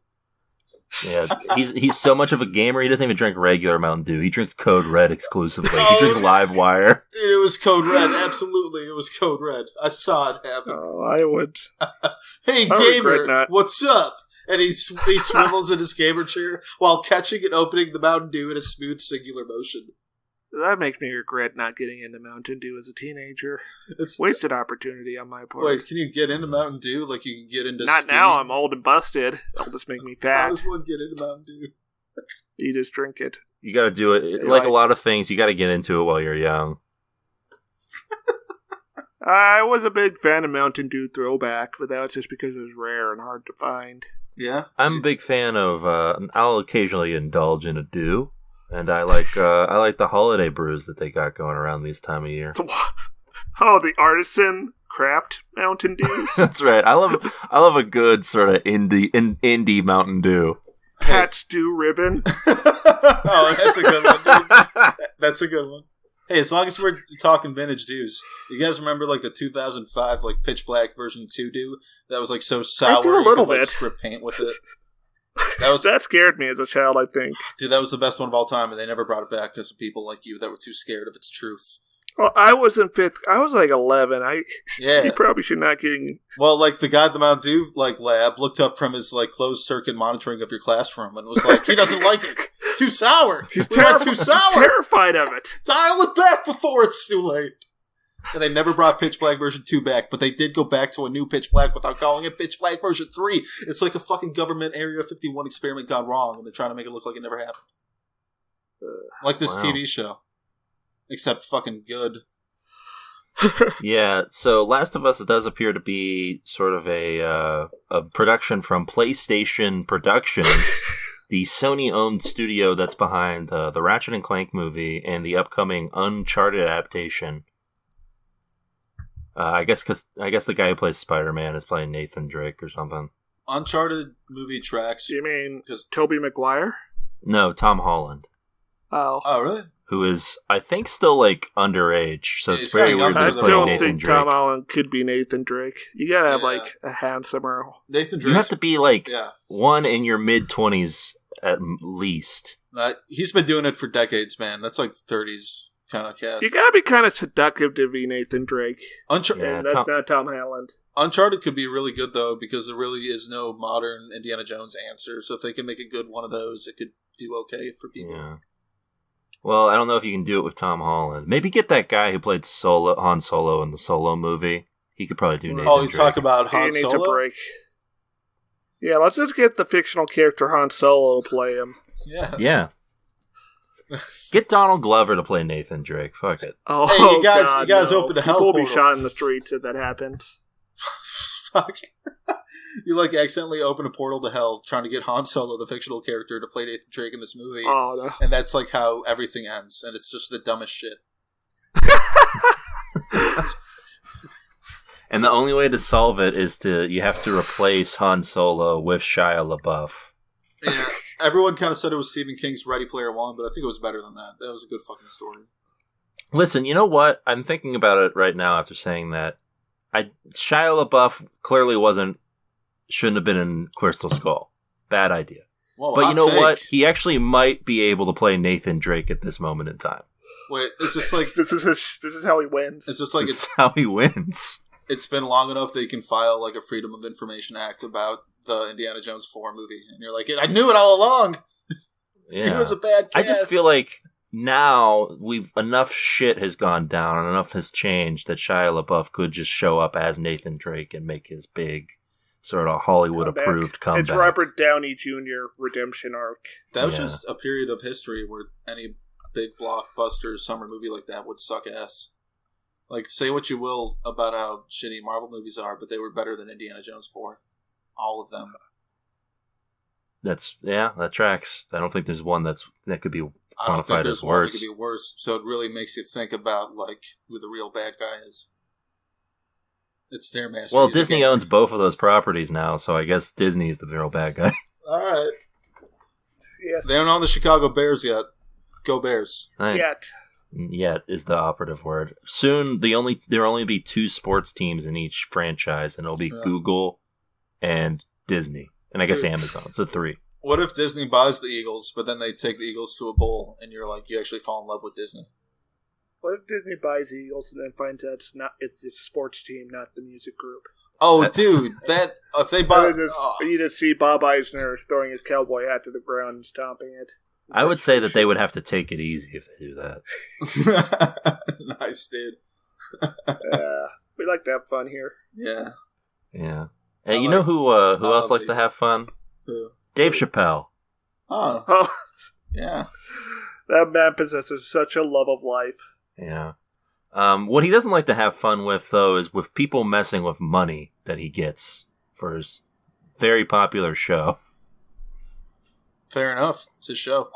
Yeah, he's so much of a gamer, he doesn't even drink regular Mountain Dew. He drinks Code Red exclusively. He drinks Live Wire. Dude, it was Code Red. Absolutely, it was Code Red. I saw it happen. Oh, I would. Hey, gamer, what's up? And he swivels in his gamer chair while catching and opening the Mountain Dew in a smooth, singular motion. That makes me regret not getting into Mountain Dew as a teenager. It's wasted opportunity on my part. Wait, can you get into Mountain Dew like you can get into Not Skinny? now, I'm old and busted. It'll just make me fat. How does one get into Mountain Dew? You just drink it. You gotta do it. Like a lot of things, you gotta get into it while you're young. I was a big fan of Mountain Dew Throwback, but that was just because it was rare and hard to find. Yeah? I'm a big fan of, I'll occasionally indulge in a Dew. And I like the holiday brews that they got going around this time of year. Oh, the artisan craft Mountain Dews. That's right. I love a good sort of indie Mountain Dew. Patch Dew ribbon. Oh, that's a good one, dude. That's a good one. Hey, as long as we're talking vintage Dews, you guys remember like the 2005 like Pitch Black version 2 Dew that was like so sour I do a you little could like bit. strip paint with it? That scared me as a child, I think. Dude, that was the best one of all time, and they never brought it back because of people like you that were too scared of its truth. Well, I was in 5th. I was like 11. Yeah. You probably should not getting... Well, like, the guy at the Mountain Dew, like, lab looked up from his, like, closed-circuit monitoring of your classroom and was like, he doesn't like it. Too sour. He's too sour. He's terrified of it. Dial it back before it's too late. And they never brought Pitch Black version 2 back, but they did go back to a new Pitch Black without calling it Pitch Black version 3. It's like a fucking government Area 51 experiment gone wrong, and they're trying to make it look like it never happened. Like this TV show. Except fucking good. Yeah, so Last of Us does appear to be sort of a production from PlayStation Productions, the Sony-owned studio that's behind the Ratchet and Clank movie and the upcoming Uncharted adaptation. I guess the guy who plays Spider-Man is playing Nathan Drake or something. Uncharted movie tracks. You mean Tobey Maguire? No, Tom Holland. Oh, really? Who is, I think, still, like, underage. So it's Yeah, very weird I to play don't Nathan think Drake. Tom Holland could be Nathan Drake. You gotta have, Yeah. like, a handsomer... Nathan Drake. You have to be, like, Yeah. one in your mid-20s at least. He's been doing it for decades, man. That's like 30s kind of cast. You gotta be kind of seductive to be Nathan Drake. Yeah, And that's not Tom Holland. Uncharted could be really good, though, because there really is no modern Indiana Jones answer. So if they can make a good one of those, it could do okay for people. Yeah. Well, I don't know if you can do it with Tom Holland. Maybe get that guy who played Han Solo in the Solo movie. He could probably do Nathan Oh, you Drake. talk about He Han needs Solo? a break. Yeah, let's just get the fictional character Han Solo to play him. Yeah. Yeah. Get Donald Glover to play Nathan Drake. Fuck it. Oh, Hey, you guys no. open a hell People will be portal. shot in the streets if that happens. Fuck. You, like, accidentally open a portal to hell trying to get Han Solo, the fictional character, to play Nathan Drake in this movie. Oh, no. And that's, like, how everything ends. And it's just the dumbest shit. And the only way to solve it is you have to replace Han Solo with Shia LaBeouf. Yeah. Everyone kind of said it was Stephen King's Ready Player One, but I think it was better than that. That was a good fucking story. Listen, you know what? I'm thinking about it right now after saying that. Shia LaBeouf clearly shouldn't have been in Crystal Skull. Bad idea. Whoa, But you know hot take. what? He actually might be able to play Nathan Drake at this moment in time. Wait, is this like... This is how he wins. It's just like That's how he wins. it's been long enough that you can file like a Freedom of Information Act about the Indiana Jones 4 movie, and you're like, I knew it all along. Yeah. He was a bad cast. I just feel like now enough shit has gone down and enough has changed that Shia LaBeouf could just show up as Nathan Drake and make his big sort of Hollywood approved comeback. It's Robert Downey Jr. redemption arc. that was Yeah. just a period of history where any big blockbuster summer movie like that would suck ass. Like, say what you will about how shitty Marvel movies are, but they were better than Indiana Jones 4. All of them. That tracks. I don't think there's one that could be I don't think quantified there's as one that worse. could be worse. So it really makes you think about like who the real bad guy is. It's Stairmaster. Well, He's a Disney gamer. owns both of those properties now, so I guess Disney's the real bad guy. All right. Yes. They don't own the Chicago Bears yet. Go Bears. Yet. Yet is the operative word. Soon, there'll only be 2 sports teams in each franchise, and it'll be Google and Disney, and I guess Dude. Amazon. So 3. What if Disney buys the Eagles, but then they take the Eagles to a bowl, and you actually fall in love with Disney? What if Disney buys the Eagles and then finds out it's the sports team, not the music group? Oh, dude, that if they buy, You just see Bob Eisner throwing his cowboy hat to the ground and stomping it. I would say that they would have to take it easy if they do that. Nice, dude. We like to have fun here. Yeah. Yeah. Hey, you know who else likes to have fun? Who? Dave Chapelle. Oh, Yeah. that man possesses such a love of life. Yeah. What he doesn't like to have fun with, though, is with people messing with money that he gets for his very popular show. Fair enough. It's his show.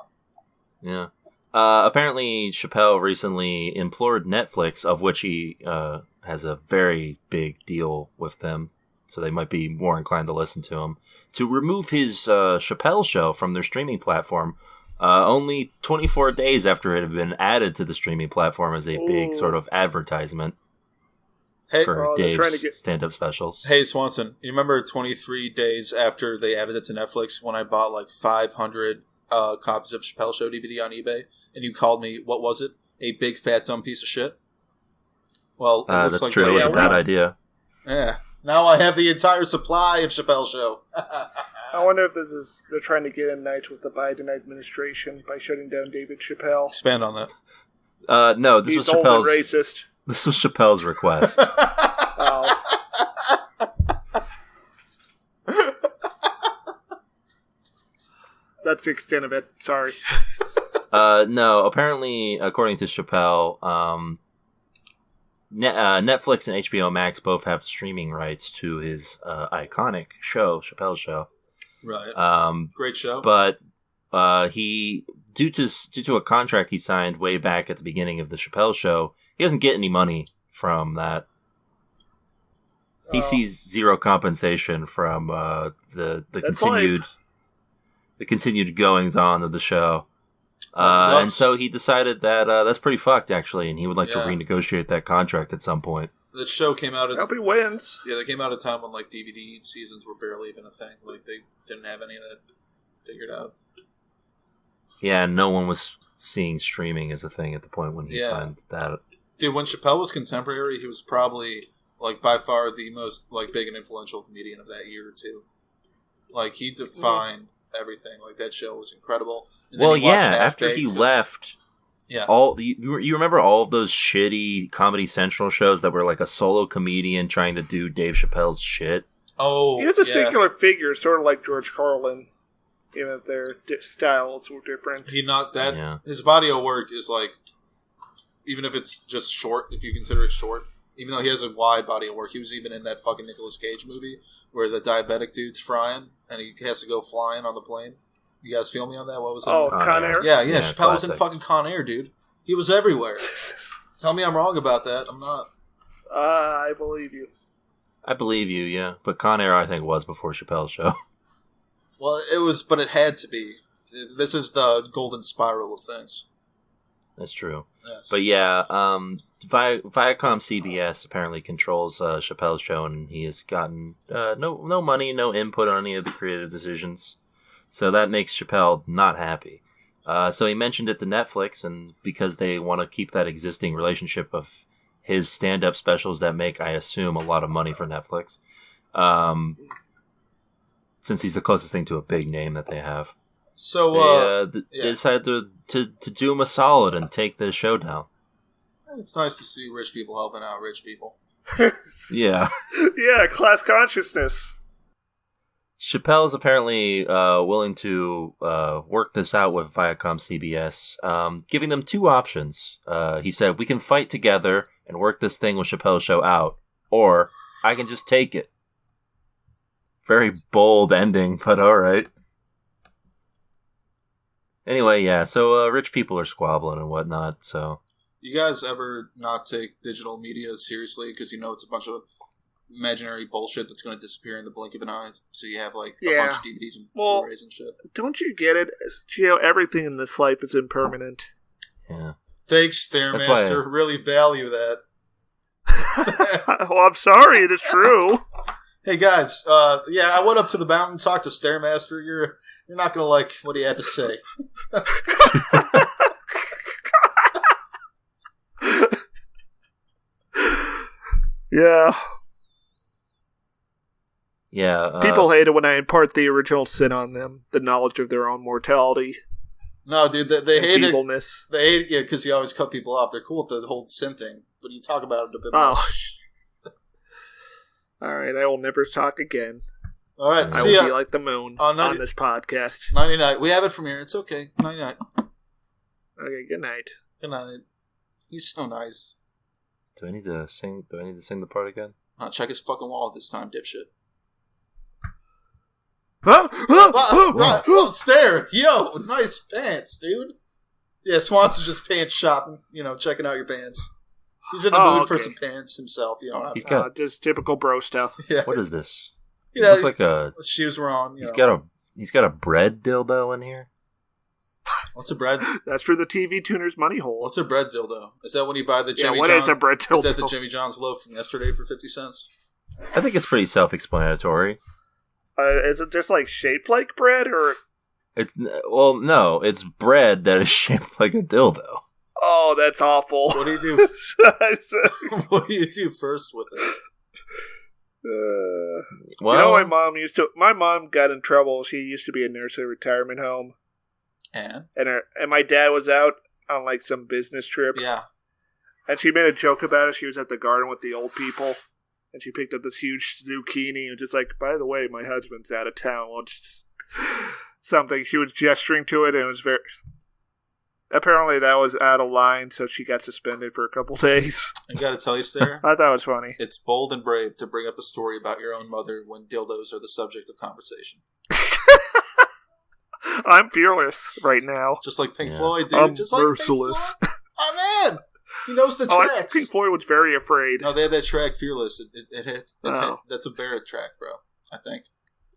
Yeah. Apparently, Chapelle recently implored Netflix, of which he has a very big deal with them, so they might be more inclined to listen to him, to remove his Chapelle show from their streaming platform. Only 24 days after it had been added to the streaming platform as a big sort of advertisement for Dave's stand-up specials. Hey, Swanson, you remember 23 days after they added it to Netflix when I bought like 500 copies of Chappelle Show DVD on eBay, and you called me, what was it? A big fat dumb piece of shit? Well, it looks that's like true. It was a bad idea. Yeah. Now I have the entire supply of Chappelle Show. I wonder if they're trying to get in nights with the Biden administration by shutting down David Chappelle. Expand on that. No, this He's was old and Chappelle's. racist. This was Chappelle's request. Oh. That's the extent of it. Sorry. No, apparently, according to Chappelle, Netflix and HBO Max both have streaming rights to his iconic show, Chappelle's Show. Right. Great show. But he, due to a contract he signed way back at the beginning of the Chappelle Show, he doesn't get any money from that. He sees zero compensation from the continued goings on of the show. And so he decided that that's pretty fucked, actually, and he would like to renegotiate that contract at some point. The show came out at... Hope he wins. Yeah, they came out at a time when like DVD seasons were barely even a thing. Like they didn't have any of that figured out. Yeah, and no one was seeing streaming as a thing at the point when he signed that. Dude, when Chappelle was contemporary, he was probably like by far the most like big and influential comedian of that year or two. Like he defined everything. Like that show was incredible. And then after he left, you remember all of those shitty Comedy Central shows that were like a solo comedian trying to do Dave Chappelle's shit? Oh, he was a singular figure, sort of like George Carlin, even if their styles were different. He knocked that. Yeah. His body of work is like, even if it's just short, if you consider it short, even though he has a wide body of work, he was even in that fucking Nicolas Cage movie where the diabetic dude's frying and he has to go flying on the plane. You guys feel me on that? What was that? Oh, Con Air? Yeah, Chappelle was in fucking Con Air, dude. He was everywhere. Tell me I'm wrong about that. I'm not. I believe you. I believe you, yeah. But Con Air, I think, was before Chappelle's Show. Well, it was, but it had to be. This is the golden spiral of things. That's true. Yes. But yeah, Viacom CBS apparently controls Chappelle's Show, and he has gotten no money, no input on any of the creative decisions. So that makes Chappelle not happy. So he mentioned it to Netflix, and because they want to keep that existing relationship of his stand-up specials that make, I assume, a lot of money for Netflix, since he's the closest thing to a big name that they have. So they decided to do him a solid and take the show down. It's nice to see rich people helping out rich people. Yeah. Yeah, class consciousness. Chappelle is apparently willing to work this out with Viacom CBS, giving them two options. He said, we can fight together and work this thing with Chappelle's Show out, or I can just take it. Very bold ending, but alright. Anyway, yeah, so rich people are squabbling and whatnot, so... You guys ever not take digital media seriously because you know it's a bunch of imaginary bullshit that's going to disappear in the blink of an eye? So you have, like, a bunch of DVDs and Blu-rays and shit. Don't you get it? Gio, everything in this life is impermanent. Yeah. Thanks, Stairmaster. Really value that. Well, I'm sorry, it is true. Hey, guys, I went up to the mountain and talked to Stairmaster. You're not going to like what he had to say. Yeah. Yeah. People hate it when I impart the original sin on them, the knowledge of their own mortality. No, dude, they hate feebleness. it. They hate it because you always cut people off. They're cool with the whole sin thing, but you talk about it a bit more. Alright, I will never talk again. Alright, I will be like the moon on this podcast. 99. We have it from here. It's okay. 99. Okay, good night. Good night. He's so nice. Do I need to sing the part again? Check his fucking wall this time, dipshit. It's there. Yo, nice pants, dude. Yeah, Swanson's just pants shopping. Checking out your pants. He's in the mood for some pants himself. Just typical bro stuff. Yeah. What is this? Looks like a shoes were on. He's got a bread dildo in here. What's a bread? That's for the TV tuner's money hole. What's a bread dildo? Is that when you buy the Jimmy John? Is a bread dildo? Is that the Jimmy John's loaf from yesterday for 50 cents? I think it's pretty self-explanatory. Is it just like shaped like bread, or? No, it's bread that is shaped like a dildo. Oh, that's awful. What do you do? What do you do first with it? My mom got in trouble. She used to be a nurse at a retirement home. And my dad was out on like some business trip. Yeah. And she made a joke about it. She was at the garden with the old people. And she picked up this huge zucchini and just like, by the way, my husband's out of town. Something. She was gesturing to it and it was very... Apparently that was out of line, so she got suspended for a couple days. I gotta tell you, Stair. I thought it was funny. It's bold and brave to bring up a story about your own mother when dildos are the subject of conversation. I'm fearless right now. Just like Pink Floyd, dude. I'm Just merciless. Like Pink Floyd. Oh, man! He knows the tracks. Pink Floyd was very afraid. No, they had that track, Fearless. It hits. That's a Barrett track, bro. I think.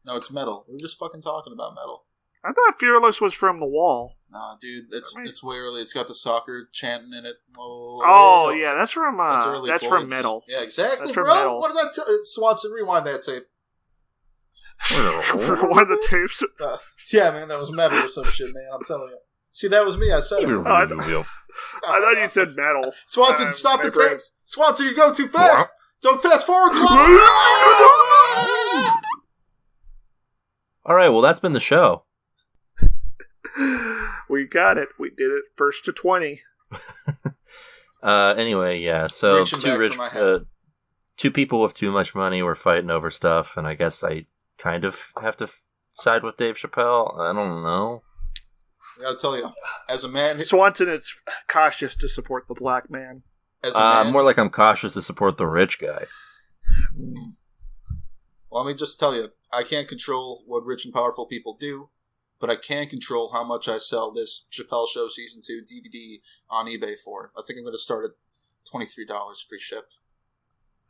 No, it's metal. We were just fucking talking about metal. I thought Fearless was from The Wall. Nah, dude, it's way early. It's got the soccer chanting in it. Yeah, that's from that's from metal. Yeah, exactly, that's from bro. metal. What did that Swanson, rewind that tape. One of the tapes. Yeah, man, that was metal or some shit, man. I'm telling you. See, that was me. I said it. I thought you said metal. Swanson, stop the tape. Swanson, you're going too fast. Don't fast forward, Swanson. All right, well, that's been the show. We got it. We did it first to 20. Anyway, yeah. So two people with too much money were fighting over stuff, and I guess I kind of have to side with Dave Chapelle. I don't know. I gotta tell you, as a man, Swanson is cautious to support the black man. As a man, more like I'm cautious to support the rich guy. Well, let me just tell you, I can't control what rich and powerful people do. But I can control how much I sell this Chapelle Show Season 2 DVD on eBay for. I think I'm going to start at $23 free ship.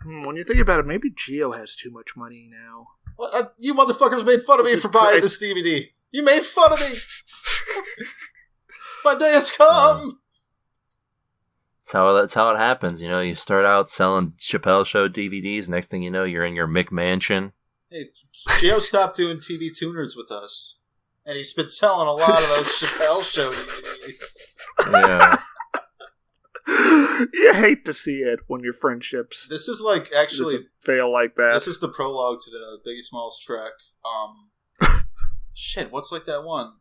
When you think about it, maybe Gio has too much money now. What? You motherfuckers made fun of me for buying this DVD. You made fun of me. My day has come. That's how it happens. You start out selling Chapelle Show DVDs. Next thing you know, you're in your McMansion. Hey, Gio stopped doing TV tuners with us. And he's been selling a lot of those Chapelle Show DVDs. Yeah. You hate to see it when your friendships. This is like actually fail like that. This is the prologue to the Biggie Smalls track. Shit, what's like that one?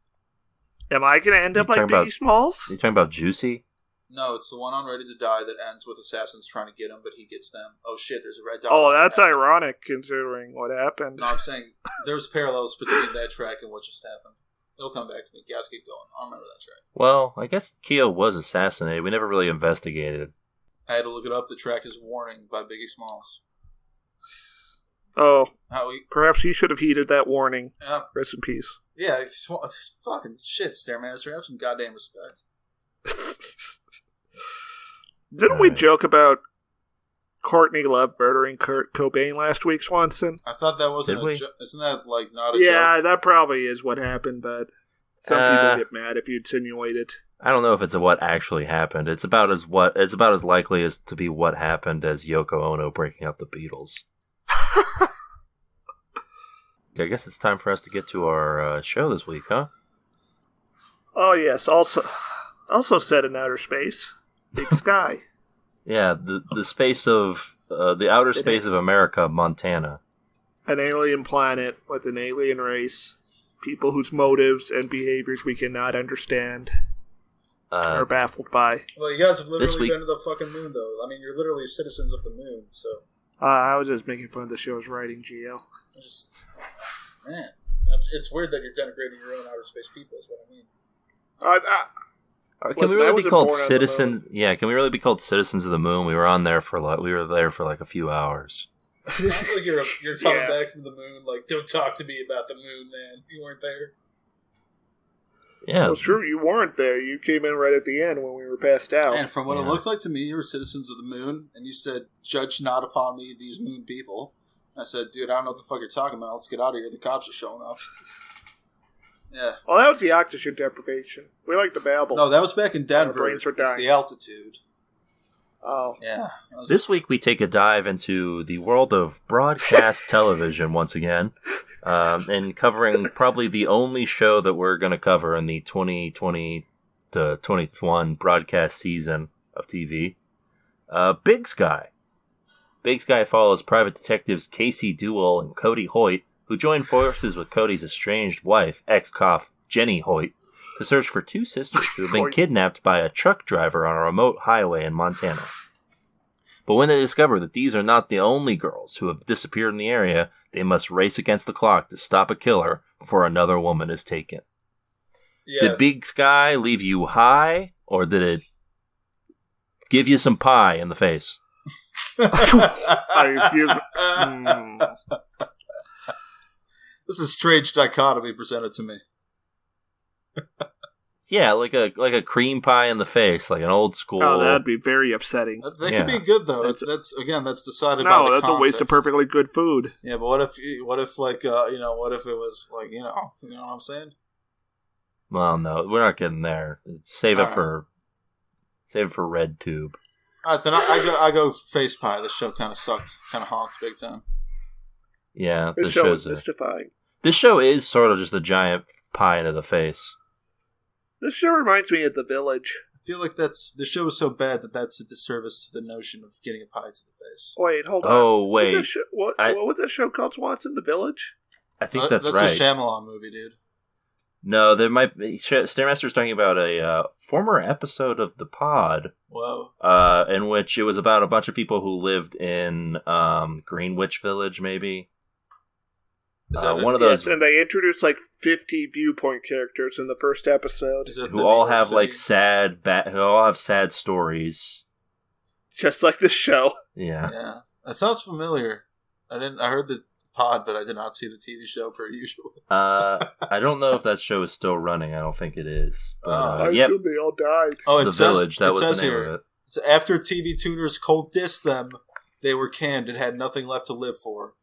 Am I going to end up like Biggie Smalls? You talking about Juicy? No, it's the one on Ready to Die that ends with assassins trying to get him, but he gets them. Oh shit, there's a red dot. Oh, that's ironic considering what happened. No, I'm saying there's parallels between that track and what just happened. It'll come back to me. Guys, keep going. I remember that track. Well, I guess Keo was assassinated. We never really investigated. I had to look it up. The track is Warning by Biggie Smalls. Oh, How he, perhaps he should have heeded that warning. uh, Rest in peace. yeah, it's fucking shit, Stairmaster. Have some goddamn respect. Didn't we Alright. joke about Courtney Love murdering Kurt Cobain last week, Swanson? I thought that wasn't Did we? a joke. Isn't that, like, not a joke? Yeah, that probably is what happened, but some Uh, people get mad if you insinuate it. I don't know if it's what actually happened. It's about as likely as to be what happened as Yoko Ono breaking up the Beatles. I guess it's time for us to get to our show this week, huh? Oh yes, also set in outer space. Big sky. Yeah, the space of the outer space of America, Montana. An alien planet with an alien race. People whose motives and behaviors we cannot understand or baffled by. Well, you guys have This literally week- been to the fucking moon, though. I mean, you're literally citizens of the moon, so... I was just making fun of the show's writing, Gio. I just... Man. It's weird that you're denigrating your own outer space people, is what I mean. Can we Listen, I really be wasn't called born on the citizens? Yeah, can we really be called citizens of the moon? We were there for like a few hours. It sounds like you're coming Yeah. back from the moon, like, don't talk to me about the moon, man. You weren't there. Yeah, Well, it's true, you weren't there. You came in right at the end when we were passed out. And from what it Yeah. looked like to me, you were citizens of the moon, and you said, judge not upon me, these moon people. I said, dude, I don't know what the fuck you're talking about. Let's get out of here. The cops are showing up. Yeah. Well, that was the oxygen deprivation. We like to babble. No, that was back in Denver. brains are It's dying. the altitude. Oh. Yeah. This week we take a dive into the world of broadcast television once again, and covering probably the only show that we're going to cover in the 2020 to 2021 broadcast season of TV, Big Sky. Big Sky follows private detectives Casey Duell and Cody Hoyt, who join forces with Cody's estranged wife, ex-cop Jenny Hoyt, to search for two sisters who have been Hoyt. kidnapped by a truck driver on a remote highway in Montana. But when they discover that these are not the only girls who have disappeared in the area, they must race against the clock to stop a killer before another woman is taken. Yes. Did Big Sky leave you high, or did it give you some pie in the face? This is a strange dichotomy presented to me. Yeah, like a cream pie in the face, like an old school. Oh, that'd be very upsetting. That Yeah. could be good though. That's- That's decided by No, the that's a waste of context. perfectly good food. Yeah, but what if what if it was like you know what I'm saying? Well, no, we're not getting there. Save it for Red Tube. All right, then I go face pie. This show kind of sucked, kind of honked big time. Yeah, This this show show's is mystifying. this show is sort of just a giant pie into the face. This show reminds me of The Village. I feel like the show is so bad that's a disservice to the notion of getting a pie to the face. Wait, hold on. Oh What's wait, that what was that show called, Swanson? The Village? I think that's that's right. a Shyamalan movie, dude. No, there might be. Stairmaster's talking about a former episode of the pod, Whoa. in which it was about a bunch of people who lived in Greenwich Village, maybe. Is that One of Yes, those and they introduced like 50 viewpoint characters in the first episode. Is it who the all New York have like City? who all have sad stories. Just like this show. Yeah. Yeah, that sounds familiar. I heard the pod, but I did not see the TV show per usual. I don't know if that show is still running. I don't think it is. But, I yep, assume they all died. Oh, The Village. That was says the name here. of it. So after TV tuners cold dissed them, they were canned and had nothing left to live for.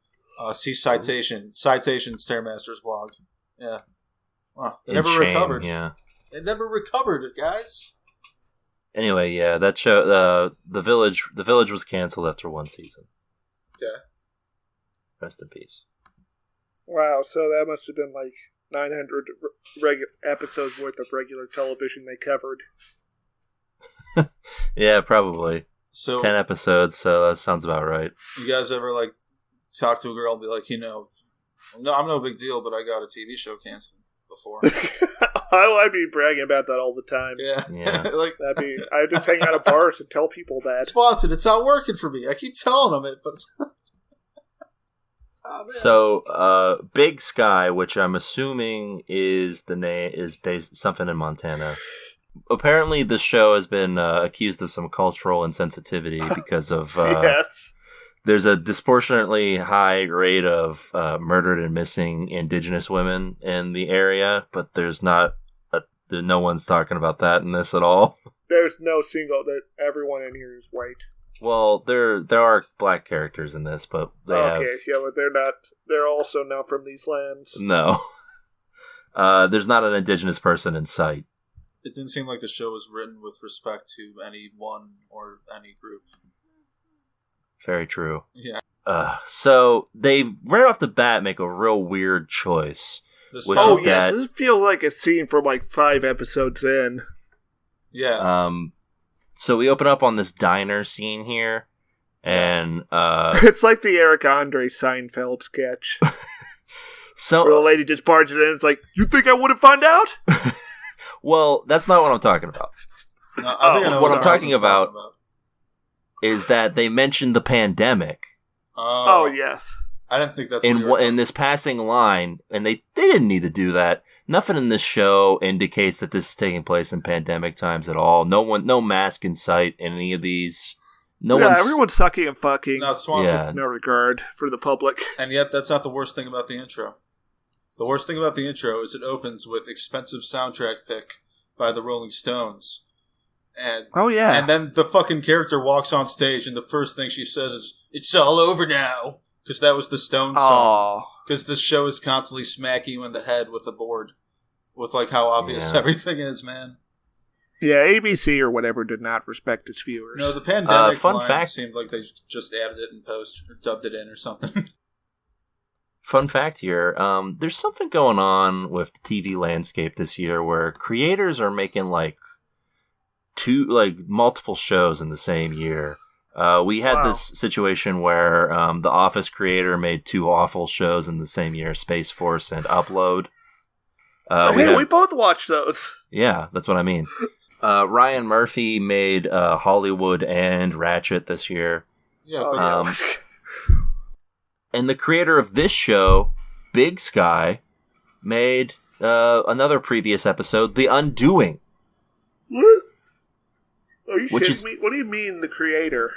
See citation. Citation Stairmaster's blog. Yeah. Wow. They In never shame, recovered. Yeah. They never recovered, guys. Anyway, yeah, that show, the Village was canceled after one season. Okay. Rest in peace. Wow, so that must have been like 900 episodes worth of regular television they covered. Yeah, probably So 10 episodes. So that sounds about right. you guys ever like talk to a girl and be like, no, I'm no big deal, but I got a TV show canceled before. I'd be bragging about that all the time. Yeah. Yeah. Like I just hang out at bars and tell people that. Swanson, it's not working for me. I keep telling them it, but it's not. Oh, man. So, Big Sky, which I'm assuming is the name, is based something in Montana. Apparently, the show has been accused of some cultural insensitivity because of Yes. there's a disproportionately high rate of murdered and missing Indigenous women in the area, but there's no one's talking about that in this at all. There's no single that everyone in here is white. Well, there are black characters in this, but but they're not. They're also not from these lands. No. There's not an Indigenous person in sight. It didn't seem like the show was written with respect to any one or any group. Very true. Yeah. So they right off the bat make a real weird choice. This feels like a scene from like 5 episodes in. Yeah. So we open up on this diner scene here, and it's like the Eric Andre Seinfeld sketch. So where the lady just barges in and it's like, you think I wouldn't find out? Well, that's not what I'm talking about. No, I think I know what I'm talking about is that they mentioned the pandemic. Oh yes. I didn't think that's in this passing line, and they didn't need to do that. Nothing in this show indicates that this is taking place in pandemic times at all. No mask in sight in any of these. Everyone's sucking and fucking. No, Swanson, no regard for the public. And yet, that's not the worst thing about the intro. The worst thing about the intro is it opens with expensive soundtrack pick by the Rolling Stones. And and then the fucking character walks on stage, and the first thing she says is, "It's all over now." Because that was the Stones song. Because this show is constantly smacking you in the head with a board. With, like, how obvious everything is, man. Yeah, ABC or whatever did not respect its viewers. No, the pandemic fun line fact seemed like they just added it in post or dubbed it in or something. Fun fact here, there's something going on with the TV landscape this year where creators are making, multiple shows in the same year. We had this situation where the Office creator made 2 awful shows in the same year, Space Force and Upload. We both watched those. Yeah, that's what I mean. Ryan Murphy made Hollywood and Ratchet this year. Yeah, and the creator of this show, Big Sky, made another previous episode, The Undoing. What? Are you shitting me? What do you mean, the creator?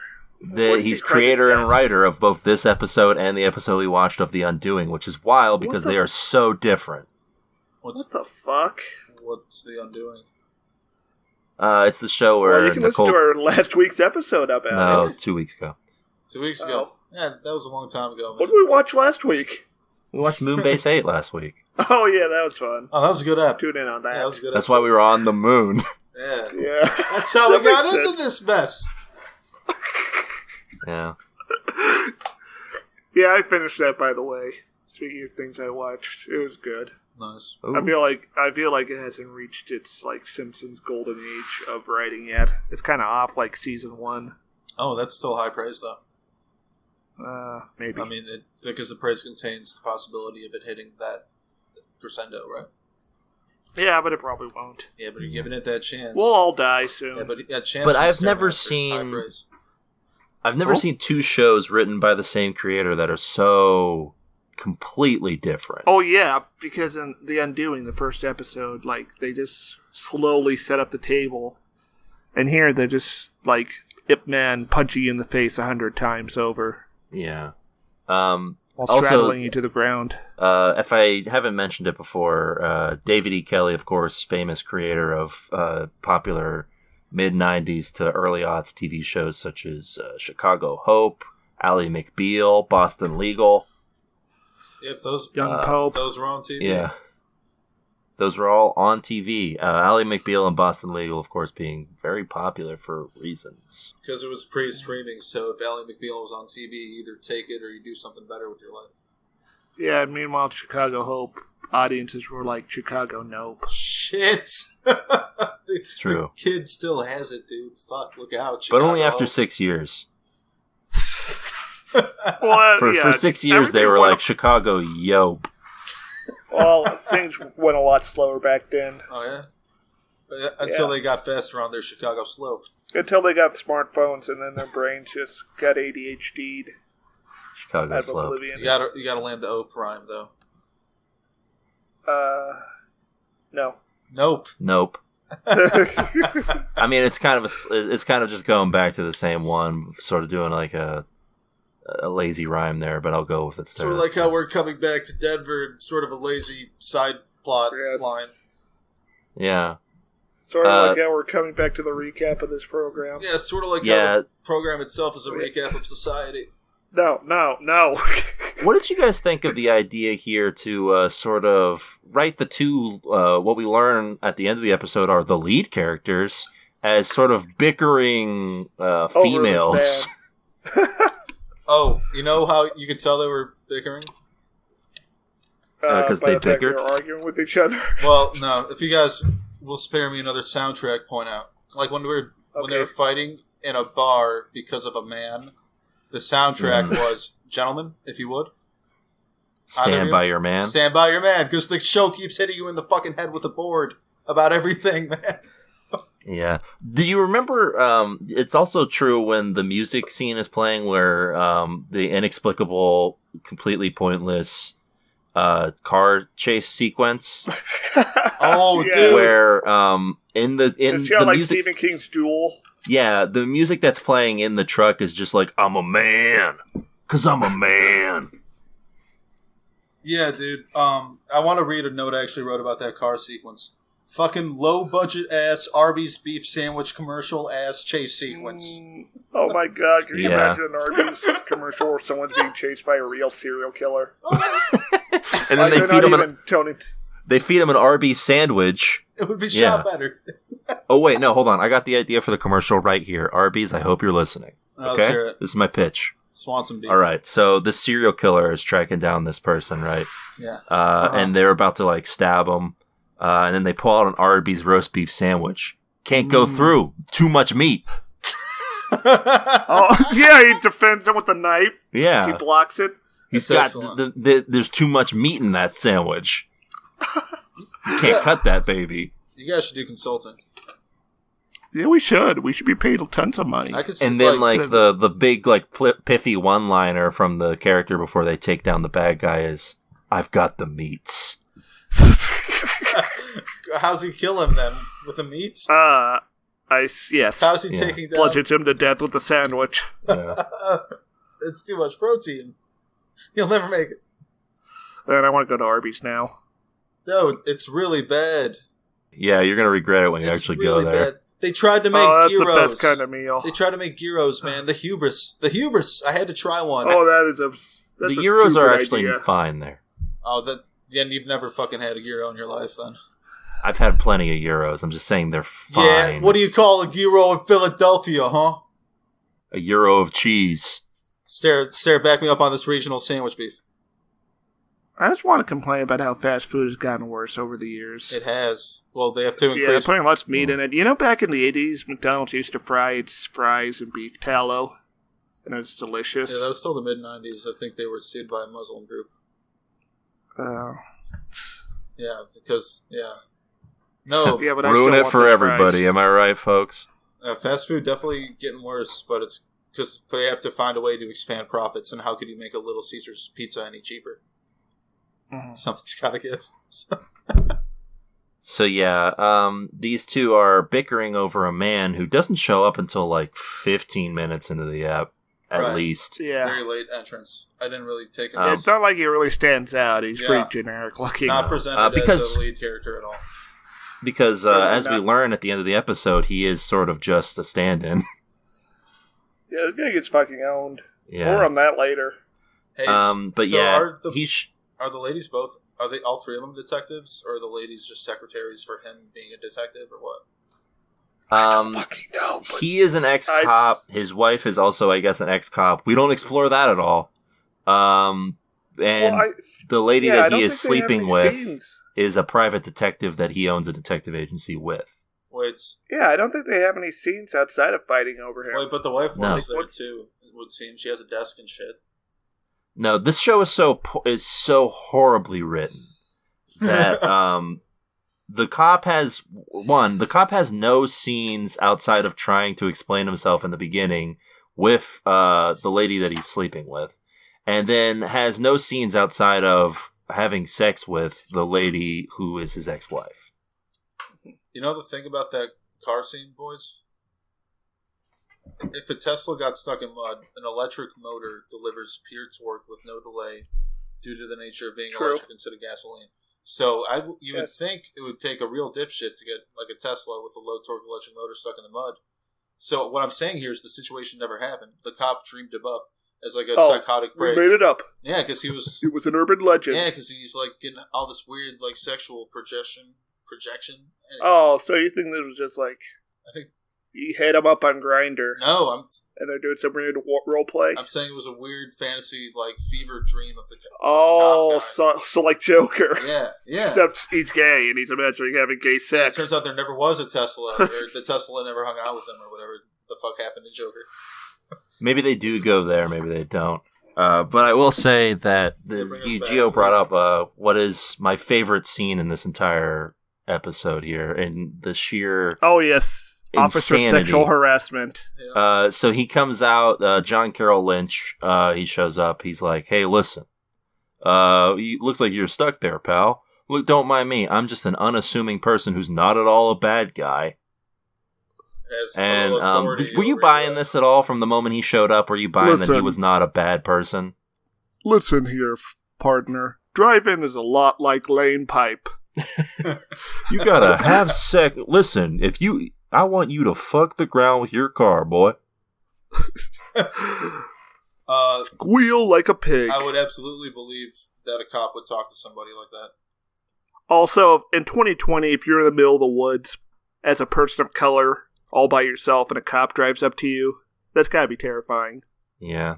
He's creator and writer of both this episode and the episode we watched of The Undoing, which is wild because they are so different. What the fuck? What's The Undoing? It's the show where you can listen to our last week's episode about it. No, 2 weeks ago. 2 weeks ago? Yeah, that was a long time ago. Man. What did we watch last week? We watched Moonbase 8 last week. Oh, yeah, that was fun. Oh, that was a good app. Tune in on that. Yeah, that was a good That's why we were on the moon. Yeah. That's how we got into this mess. Yeah. Yeah, I finished that, by the way. Speaking of things I watched, it was good. Nice. Ooh. I feel like it hasn't reached its Simpsons golden age of writing yet. It's kind of off season 1. Oh, that's still high praise though. Maybe. I mean, because the praise contains the possibility of it hitting that crescendo, right? Yeah, but it probably won't. Yeah, but you're giving it that chance. We'll all die soon. Yeah, but that chance. But I've never seen 2 shows written by the same creator that are so completely different. Oh yeah, because in The Undoing, the first episode, they just slowly set up the table, and here they're just Ip Man punching you in the face 100 times over. Yeah. While straddling you to the ground. If I haven't mentioned it before, David E. Kelley, of course, famous creator of popular mid-90s to early aughts TV shows such as Chicago Hope, Ally McBeal, Boston Legal. Yep, those Young Pope. Those were on TV. Yeah. Those were all on TV. Ally McBeal and Boston Legal, of course, being very popular for reasons. Because it was pre-streaming, so if Ally McBeal was on TV, you either take it or you do something better with your life. Yeah, and meanwhile, Chicago Hope audiences were like, Chicago Nope. Shit! It's true. The kid still has it, dude. Fuck, look out. Chicago but only after Hope. 6 years. Well, for 6 years, they were like, Chicago Yope. Well, things went a lot slower back then. Oh, yeah? Until they got faster on their Chicago slope. Until they got smartphones, and then their brains just got ADHD'd. Chicago slope. You gotta land the O prime, though. No. Nope. I mean, it's kind of just going back to the same one, sort of doing like a a lazy rhyme there, but I'll go with it. Sort of like how we're coming back to Denver, and sort of a lazy side plot line. Yeah. Sort of like how we're coming back to the recap of this program. Yeah, sort of like how the program itself is a recap of society. No. What did you guys think of the idea here to sort of write the two, what we learn at the end of the episode are the lead characters as sort of bickering females? Oh, you know how you could tell they were bickering? Because they bickered? They were arguing with each other. Well, no. If you guys will spare me another soundtrack point out. Like when they were fighting in a bar because of a man, the soundtrack was, gentlemen, if you would. Stand by your man. Stand by your man, because the show keeps hitting you in the fucking head with a board about everything, man. Yeah. Do you remember, it's also true when the music scene is playing where the inexplicable, completely pointless car chase sequence. Oh, yeah. Dude. Where in the like music, Stephen King's Duel. Yeah, the music that's playing in the truck is just like, I'm a man, 'cause I'm a man. Yeah, dude. I want to read a note I actually wrote about that car sequence. Fucking low budget ass Arby's beef sandwich commercial ass chase sequence. Oh my god, can you imagine an Arby's commercial where someone's being chased by a real serial killer? And then they feed him an Arby's sandwich. It would be shot better. Oh wait, no, hold on. I got the idea for the commercial right here. Arby's, I hope you're listening. Okay? This is my pitch. Swanson beef. Alright, so this serial killer is tracking down this person, right? Yeah. And they're about to like stab him. And then they pull out an Arby's roast beef sandwich. Can't go through. Too much meat. Oh, yeah, he defends him with a knife. Yeah. He blocks it. He's got there's too much meat in that sandwich. You can't cut that, baby. You guys should do consulting. Yeah, we should. We should be paid tons of money. And then, the big, pithy one-liner from the character before they take down the bad guy is, I've got the meats. How's he kill him, then? With the meats? Yes. How's he taking down... Bludgeons him to death with a sandwich. Yeah. It's too much protein. He'll never make it. And I want to go to Arby's now. No, it's really bad. Yeah, you're going to regret it when you actually go there. Bad. They tried to make that's gyros. The best kind of meal. They tried to make gyros, man. The hubris. I had to try one. Oh, that's the gyros are actually idea. Fine there. Oh, then you've never fucking had a gyro in your life, then. I've had plenty of gyros. I'm just saying they're fine. Yeah, what do you call a gyro in Philadelphia, huh? A euro of cheese. Stare, back me up on this regional sandwich beef. I just want to complain about how fast food has gotten worse over the years. It has. Well, they have to increase... Yeah, they're putting lots of meat in it. You know, back in the 80s, McDonald's used to fry its fries in beef tallow. And it was delicious. Yeah, that was still the mid-90s. I think they were sued by a Muslim group. Yeah, because... Yeah. No. Yeah, but ruin it for everybody. Fries. Am I right, folks? Fast food definitely getting worse, but it's because they have to find a way to expand profits. And how could you make a Little Caesars pizza any cheaper? Mm-hmm. Something's got to give. So yeah, these two are bickering over a man who doesn't show up until 15 minutes into the app, at least. Yeah, very late entrance. I didn't really take him. It's not like he really stands out. He's pretty generic looking. Not presented as a lead character at all. Because as we learn at the end of the episode, he is sort of just a stand-in. Yeah, this guy gets fucking owned. Yeah. More on that later. Hey, but so yeah, are the ladies both? Are they all three of them detectives, or are the ladies just secretaries for him being a detective, or what? I don't fucking know. He is an ex-cop. His wife is also, I guess, an ex-cop. We don't explore that at all. The lady that he is sleeping with is a private detective that he owns a detective agency with. Wait. Yeah, I don't think they have any scenes outside of fighting over him. Wait, but the wife works there too. It would seem she has a desk and shit. No, this show is so horribly written that the cop has no scenes outside of trying to explain himself in the beginning with the lady that he's sleeping with, and then has no scenes outside of having sex with the lady who is his ex-wife. You know the thing about that car scene, boys? if a Tesla got stuck in mud, an electric motor delivers pure torque with no delay due to the nature of being electric instead of gasoline. So you would think it would take a real dipshit to get like a Tesla with a low torque electric motor stuck in the mud. So what I'm saying here is the situation never happened. The cop dreamed him up as like a psychotic break. We made it up. Yeah, because he was... It was an urban legend. Yeah, because he's like getting all this weird like sexual projection. Oh, so you think this was just like... I think... You hit him up on Grindr. No, and they're doing some weird role play. I'm saying it was a weird fantasy, like fever dream of the. Oh, so like Joker. Yeah. Except he's gay and he's imagining having gay sex. Yeah, it turns out there never was a Tesla, or the Tesla never hung out with him, or whatever the fuck happened to Joker. Maybe they do go there, maybe they don't. But I will say that Gio brought up what is my favorite scene in this entire episode here, and the sheer. Oh yes. Officer insanity. Sexual harassment. Yeah. So he comes out, John Carroll Lynch, he shows up, he's like, hey, listen, looks like you're stuck there, pal. Look, don't mind me, I'm just an unassuming person who's not at all a bad guy. And were you buying this at all from the moment he showed up? Were you buying that he was not a bad person? Listen here, partner. Drive-in is a lot like lane pipe. You gotta have sex. Listen, I want you to fuck the ground with your car, boy. Squeal like a pig. I would absolutely believe that a cop would talk to somebody like that. Also, in 2020, if you're in the middle of the woods as a person of color, all by yourself, and a cop drives up to you, that's gotta be terrifying. Yeah.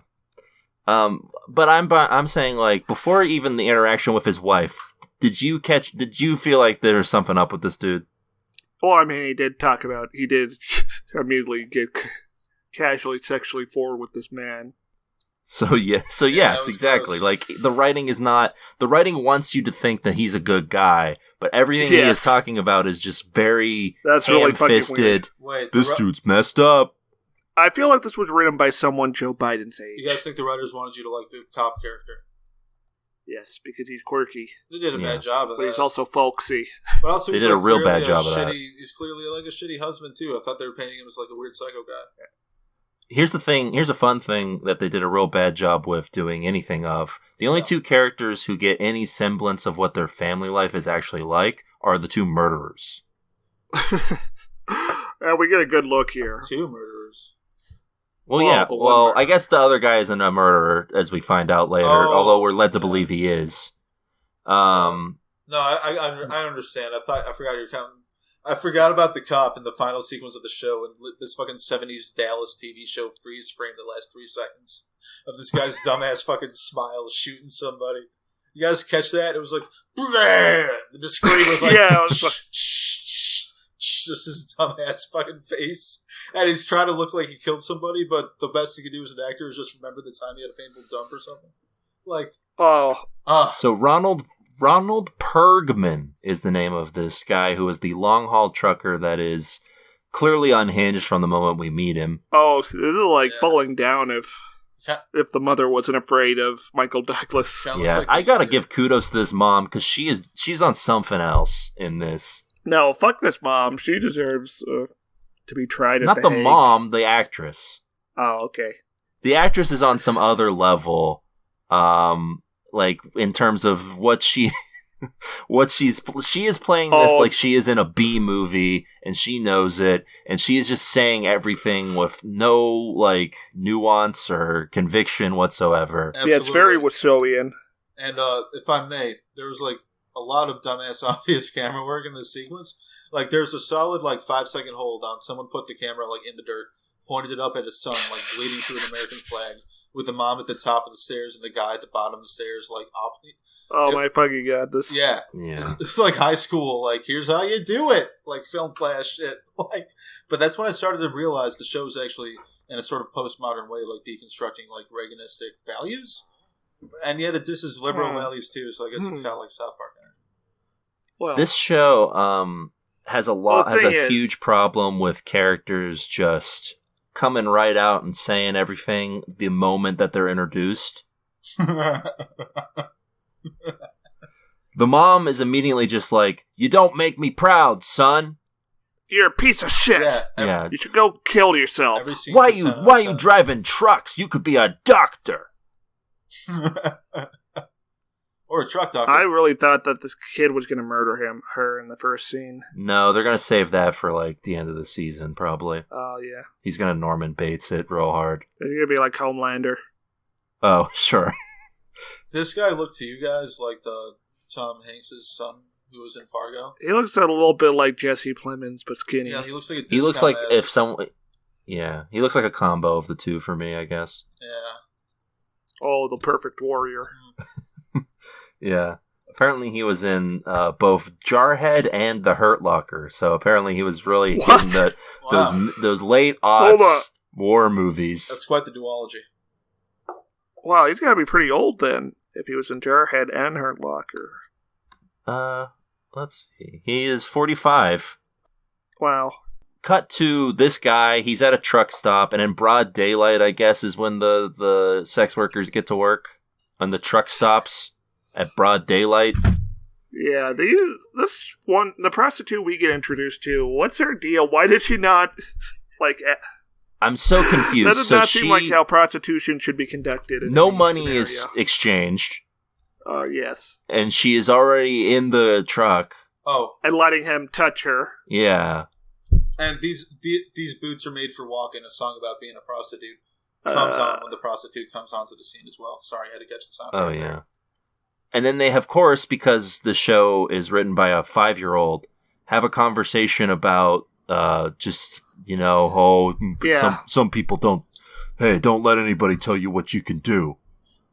But I'm saying, like, before even the interaction with his wife, did you feel like there was something up with this dude? Well, I mean, he did immediately get casually sexually forward with this man. So yes, exactly. Gross. Like, the writing wants you to think that he's a good guy, but everything he is talking about is just very ham-fisted. Wait, this dude's messed up. I feel like this was written by someone Joe Biden's age. You guys think the writers wanted you to like the cop character? Yes, because he's quirky. They did a bad job of that. But he's also folksy. But also, they did a real bad job of that. He's clearly like a shitty husband, too. I thought they were painting him as like a weird psycho guy. Here's a fun thing that they did a real bad job with doing anything of. The only two characters who get any semblance of what their family life is actually like are the two murderers. And we get a good look here. Two murderers. Well, I guess the other guy isn't a murderer, as we find out later, although we're led to believe he is. No, I understand. I forgot you're counting. I forgot about the cop in the final sequence of the show, and this fucking 70s Dallas TV show freeze framed the last 3 seconds of this guy's dumbass fucking smile shooting somebody. You guys catch that? It was like, blah! The screen was like, yeah, it was like, just his dumbass fucking face. And he's trying to look like he killed somebody, but the best he could do as an actor is just remember the time he had a painful dump or something. Like, So Ronald Pergman is the name of this guy who is the long-haul trucker that is clearly unhinged from the moment we meet him. Oh, this is like falling down if the mother wasn't afraid of Michael Douglas. Yeah, like I gotta give kudos to this mom, because she's on something else in this. No, fuck this mom. She deserves to be tried at Not the the Hague. mom, the actress. Oh, okay. The actress is on some other level, like in terms of what she is playing this like she is in a B movie, and she knows it, and she is just saying everything with no like nuance or conviction whatsoever. Absolutely. Yeah, it's very Wasowian. And if I may, there was like a lot of dumbass obvious camera work in this sequence. Like there's a solid like 5-second hold on someone put the camera like in the dirt, pointed it up at his son, like bleeding through an American flag, with the mom at the top of the stairs and the guy at the bottom of the stairs, like up. Oh my fucking god! This it's like high school. Like here's how you do it, like film flash shit. Like, but that's when I started to realize the show's actually in a sort of postmodern way, like deconstructing like Reaganistic values, and yet it disses liberal values too. So I guess it's got like South Park energy. Well, this show has a huge problem with characters just coming right out and saying everything the moment that they're introduced. The mom is immediately just like, "You don't make me proud, son." You're a piece of shit. Yeah. You should go kill yourself. Every scene Why to 10 out of you 10. driving trucks? You could be a doctor. Or a truck doctor. I really thought that this kid was going to murder her in the first scene. No, they're gonna save that for like the end of the season, probably. Oh, yeah. He's gonna Norman Bates it real hard. He's going to be like Homelander. Oh, sure. This guy looked to you guys like the Tom Hanks' son who was in Fargo. He looks a little bit like Jesse Plemons, but skinny. Yeah, he looks like a He looks like discount if someone. Yeah, he looks like a combo of the two for me, I guess. Yeah. Oh, the perfect warrior. Yeah. Apparently he was in both Jarhead and The Hurt Locker, so apparently he was really What? in Wow. those late Hold on. aughts war movies. That's quite the duology. Wow, he's got to be pretty old then, if he was in Jarhead and Hurt Locker. Let's see. He is 45. Wow. Cut to this guy. He's at a truck stop, and in broad daylight, I guess, is when the sex workers get to work on the truck stops at broad daylight. Yeah, the prostitute we get introduced to, what's her deal? Why did she not, I'm so confused. that does so not seem like how prostitution should be conducted. In no any money scenario. is exchanged, Yes. and she is already in the truck. Oh, And letting him touch her. Yeah. and these boots are made for walking. A song about being a prostitute comes on when the prostitute comes onto the scene as well. Sorry, I had to catch the soundtrack. Oh, yeah. And then they, of course, because the show is written by a 5-year-old, have a conversation about some people don't let anybody tell you what you can do.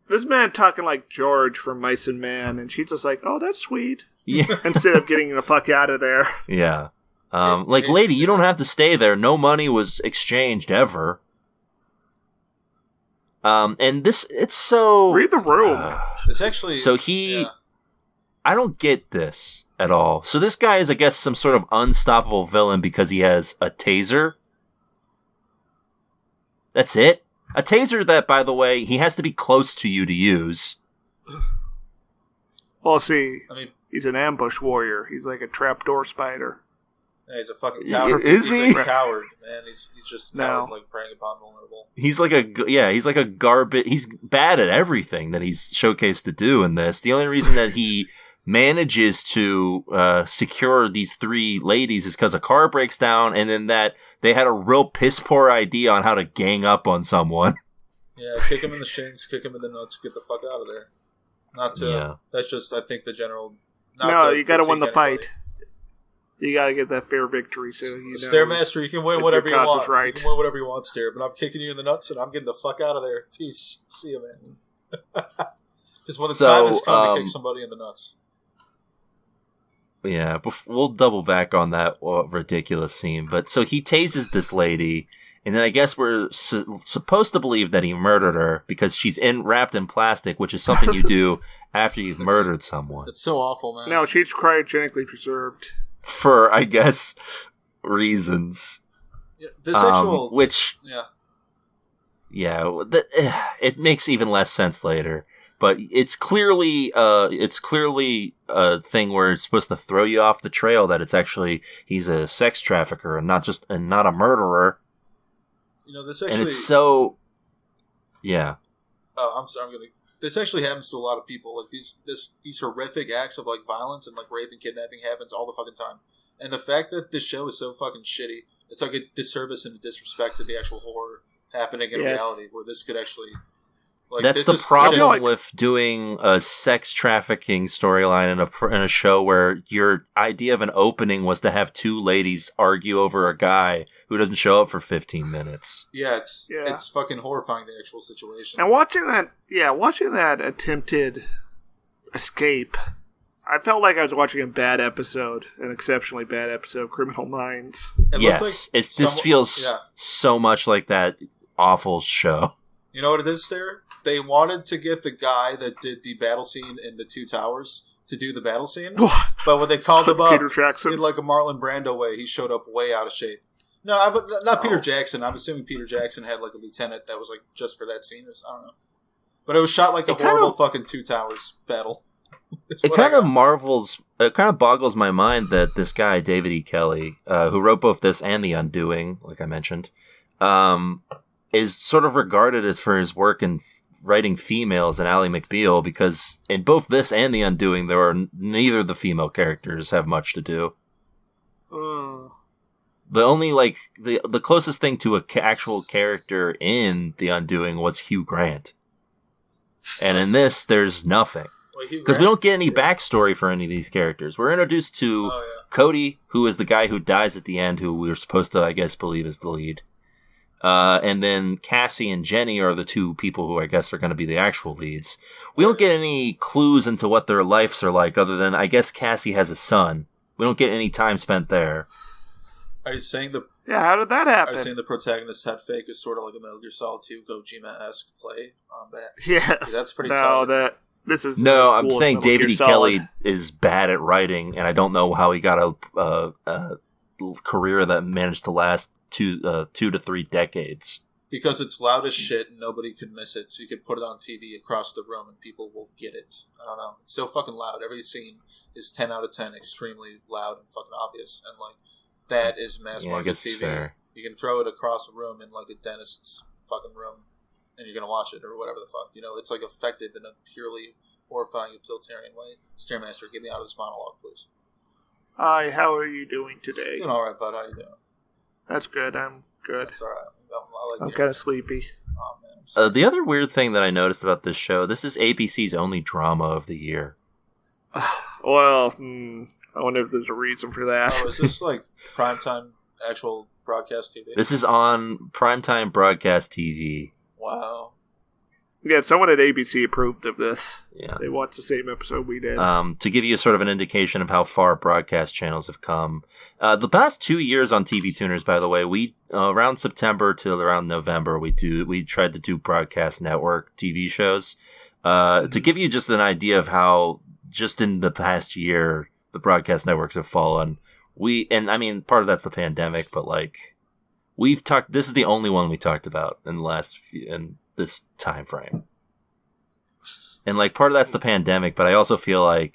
This man talking like George from Mice and Man, and she's just like, oh, that's sweet. Yeah. Instead of getting the fuck out of there. Yeah. Lady, you don't have to stay there. No money was exchanged ever. And it's so... Read the room. It's actually... I don't get this at all. So this guy is, I guess, some sort of unstoppable villain because he has a taser. That's it? A taser that, by the way, he has to be close to you to use. Well, see, I mean, he's an ambush warrior. He's like a trapdoor spider. yeah, he's a fucking coward. Is he's he? a coward, man. He's just No. coward, like preying upon vulnerable. He's like a garbage. He's bad at everything that he's showcased to do in this. The only reason that he manages to secure these 3 ladies is because a car breaks down, and then that they had a real piss poor idea on how to gang up on someone. Yeah, kick him in the shins, kick him in the nuts, get the fuck out of there. Not to. Yeah. That's just, I think, the general. No, you gotta win the critique fight. You gotta get that fair victory so he knows. Stairmaster, you can win if whatever you your cause want. is right. You can win whatever you want, Stair, but I'm kicking you in the nuts and I'm getting the fuck out of there. Peace. See you, man. Just when the time has come to kick somebody in the nuts. Yeah, we'll double back on that ridiculous scene. But so he tases this lady, and then I guess we're supposed to believe that he murdered her because she's wrapped in plastic, which is something you do after you've murdered someone. It's so awful, man. No, she's cryogenically preserved. For, I guess, reasons. Yeah, this actual... Which, yeah. it makes even less sense later. But it's clearly a thing where it's supposed to throw you off the trail that it's actually he's a sex trafficker and not a murderer. You know, this actually... And it's so... Yeah. Oh, I'm sorry, this actually happens to a lot of people. Like, these horrific acts of, like, violence and, like, rape and kidnapping happens all the fucking time. And the fact that this show is so fucking shitty, it's like a disservice and a disrespect to the actual horror happening in reality, where this could actually... Like, that's the problem with doing a sex trafficking storyline in a show where your idea of an opening was to have 2 ladies argue over a guy who doesn't show up for 15 minutes. Yeah, it's fucking horrifying, the actual situation. And watching that attempted escape, I felt like I was watching a bad episode, an exceptionally bad episode of Criminal Minds. Yes, this feels so much like that awful show. You know what it is there? They wanted to get the guy that did the battle scene in the 2 Towers to do the battle scene, but when they called him up, Peter Jackson, in like a Marlon Brando way, he showed up way out of shape. No, not Peter Jackson. I'm assuming Peter Jackson had like a lieutenant that was like just for that scene. I don't know, but it was shot like a horrible fucking 2 Towers battle. It kind of boggles my mind that this guy, David E. Kelley, who wrote both this and The Undoing, like I mentioned, is sort of regarded as for his work in writing females and Ally McBeal, because in both this and The Undoing, neither of the female characters have much to do. The only, the closest thing to an actual character in The Undoing was Hugh Grant. And in this, there's nothing. Because we don't get any backstory for any of these characters. We're introduced to Cody, who is the guy who dies at the end, who we were supposed to, I guess, believe is the lead. And then Cassie and Jenny are the two people who I guess are going to be the actual leads. We don't get any clues into what their lives are like, other than, I guess, Cassie has a son. We don't get any time spent there. Are you saying how did that happen? Are you saying the protagonist Ted Fake is sort of like a Metal Gear Solid 2 Gojima-esque play on that? Yeah. That's pretty solid. I'm saying David E. Kelley is bad at writing, and I don't know how he got a career that managed to last 2 to 3 decades. Because it's loud as shit and nobody could miss it, so you could put it on TV across the room and people will get it. I don't know. It's so fucking loud. Every scene is 10 out of 10, extremely loud and fucking obvious. And, that is mass market I guess TV. It's fair. You can throw it across a room in, a dentist's fucking room, and you're going to watch it, or whatever the fuck. It's, effective in a purely horrifying, utilitarian way. Stairmaster, get me out of this monologue, please. Hi, how are you doing today? Doing alright, bud. How you doing? That's good. I'm good. That's alright. I'm kind of sleepy. Oh, man. The other weird thing that I noticed about this show, this is ABC's only drama of the year. Well, I wonder if there's a reason for that. Oh, is this primetime actual broadcast TV? This is on primetime broadcast TV. Wow. Yeah, someone at ABC approved of this. Yeah. They watched the same episode we did. To give you sort of an indication of how far broadcast channels have come. The past 2 years on TV Tuners, by the way, we around September to around November, we tried to do broadcast network TV shows. To give you just an idea of how, just in the past year, the broadcast networks have fallen. Part of that's the pandemic, but this is the only one we talked about in this time frame. And part of that's the pandemic, but I also feel I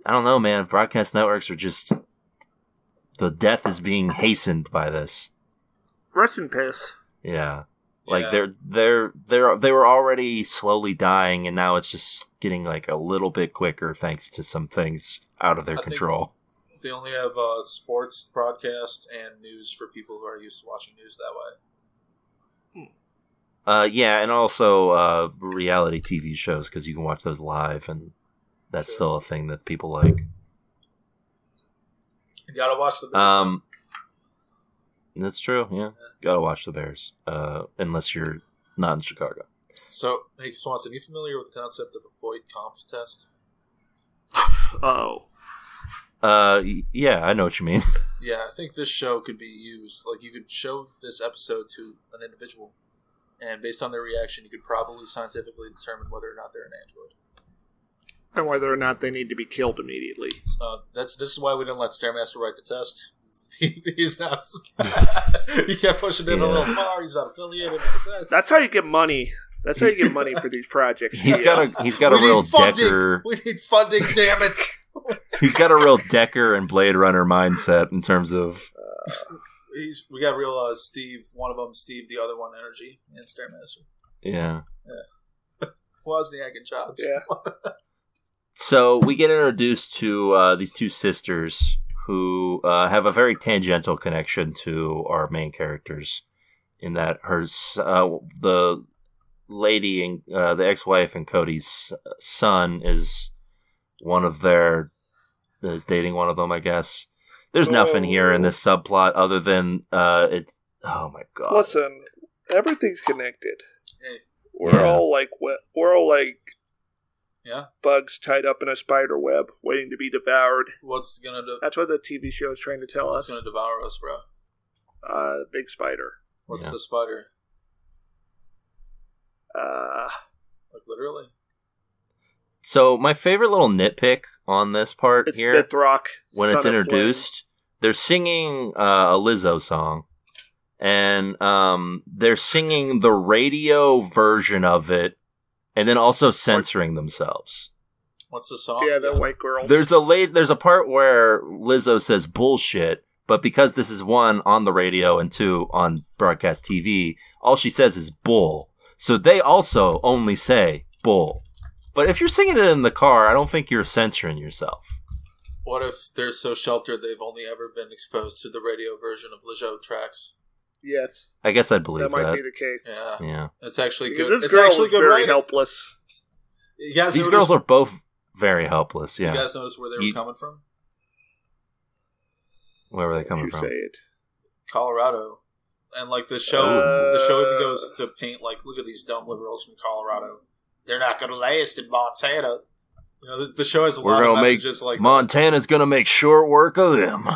don't know, man, broadcast networks are just, the death is being hastened by this. Rest in peace. Yeah. They were already slowly dying, and now it's just getting a little bit quicker thanks to some things out of their control. They only have sports broadcast and news for people who are used to watching news that way. Yeah, and also reality TV shows, because you can watch those live, and that's still a thing that people like. You gotta watch the Bears. That's true, yeah. Gotta watch the Bears, unless you're not in Chicago. So, hey, Swanson, are you familiar with the concept of a Voight-Kampff test? Oh. Yeah, I know what you mean. Yeah, I think this show could be used. You could show this episode to an individual, and based on their reaction, you could probably scientifically determine whether or not they're an android. And whether or not they need to be killed immediately. This is why we didn't let Stairmaster write the test. He's not. He kept pushing it a little far. He's not affiliated with the test. That's how you get money. That's how you get money for these projects. He's got a real Decker. We need funding, damn it. He's got a real Decker and Blade Runner mindset in terms of. We got real Steve. One of them, Steve. The other one, Energy and Stairmaster. Yeah. Wozniak and Chops. Yeah. So we get introduced to these two sisters who have a very tangential connection to our main characters, in that the lady and the ex-wife and Cody's son is dating one of them, I guess. There's nothing here in this subplot other than it's. Oh my god! Listen, everything's connected. Hey. We're all yeah, bugs tied up in a spider web, waiting to be devoured. What's gonna do? That's what the TV show is trying to tell us. What's gonna devour us, bro? Big spider. What's the spider? Literally. So my favorite little nitpick on this part it's here, Bithrock, when it's introduced, they're singing a Lizzo song, and they're singing the radio version of it, and then also censoring themselves. What's the song? Yeah, the white girls. There's a part where Lizzo says bullshit, but because this is one on the radio and two on broadcast TV, all she says is bull. So they also only say bull. But if you're singing it in the car, I don't think you're censoring yourself. What if they're so sheltered they've only ever been exposed to the radio version of Lizzo tracks? Yes. I guess I'd believe that. That might be the case. Yeah. It's actually Because good. This It's girl actually is good very writing. helpless. These girls are both very helpless, yeah. You guys notice where they were coming from? Where were they coming from? Say it. Colorado. And like the show even goes to paint like, look at these dumb liberals from Colorado. They're not going to last in Montana. You know, the show has a lot of messages like Montana's going to make short work of them.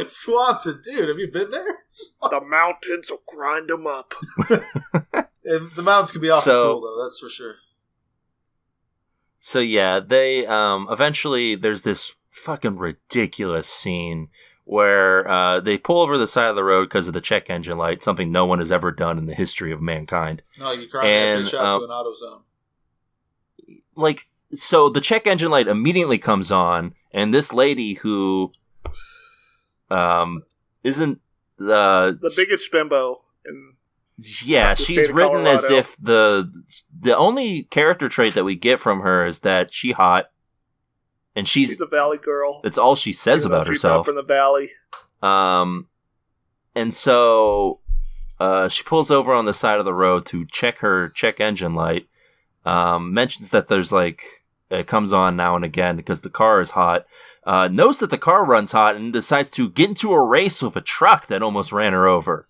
Swanson, dude, have you been there? The mountains will grind them up. And the mountains can be awful cool, though, that's for sure. So yeah, they eventually there's this fucking ridiculous scene where they pull over the side of the road because of the check engine light, something no one has ever done in the history of mankind. No, you grind that bitch out to an auto zone. So the check engine light immediately comes on, and this lady who isn't the biggest bimbo in she's written as if the only character trait that we get from her is that she's hot, and she's a valley girl. That's all she says about herself. From the valley. And so she pulls over on the side of the road to check her check engine light. Mentions that there's it comes on now and again because the car is hot. Knows that the car runs hot and decides to get into a race with a truck that almost ran her over.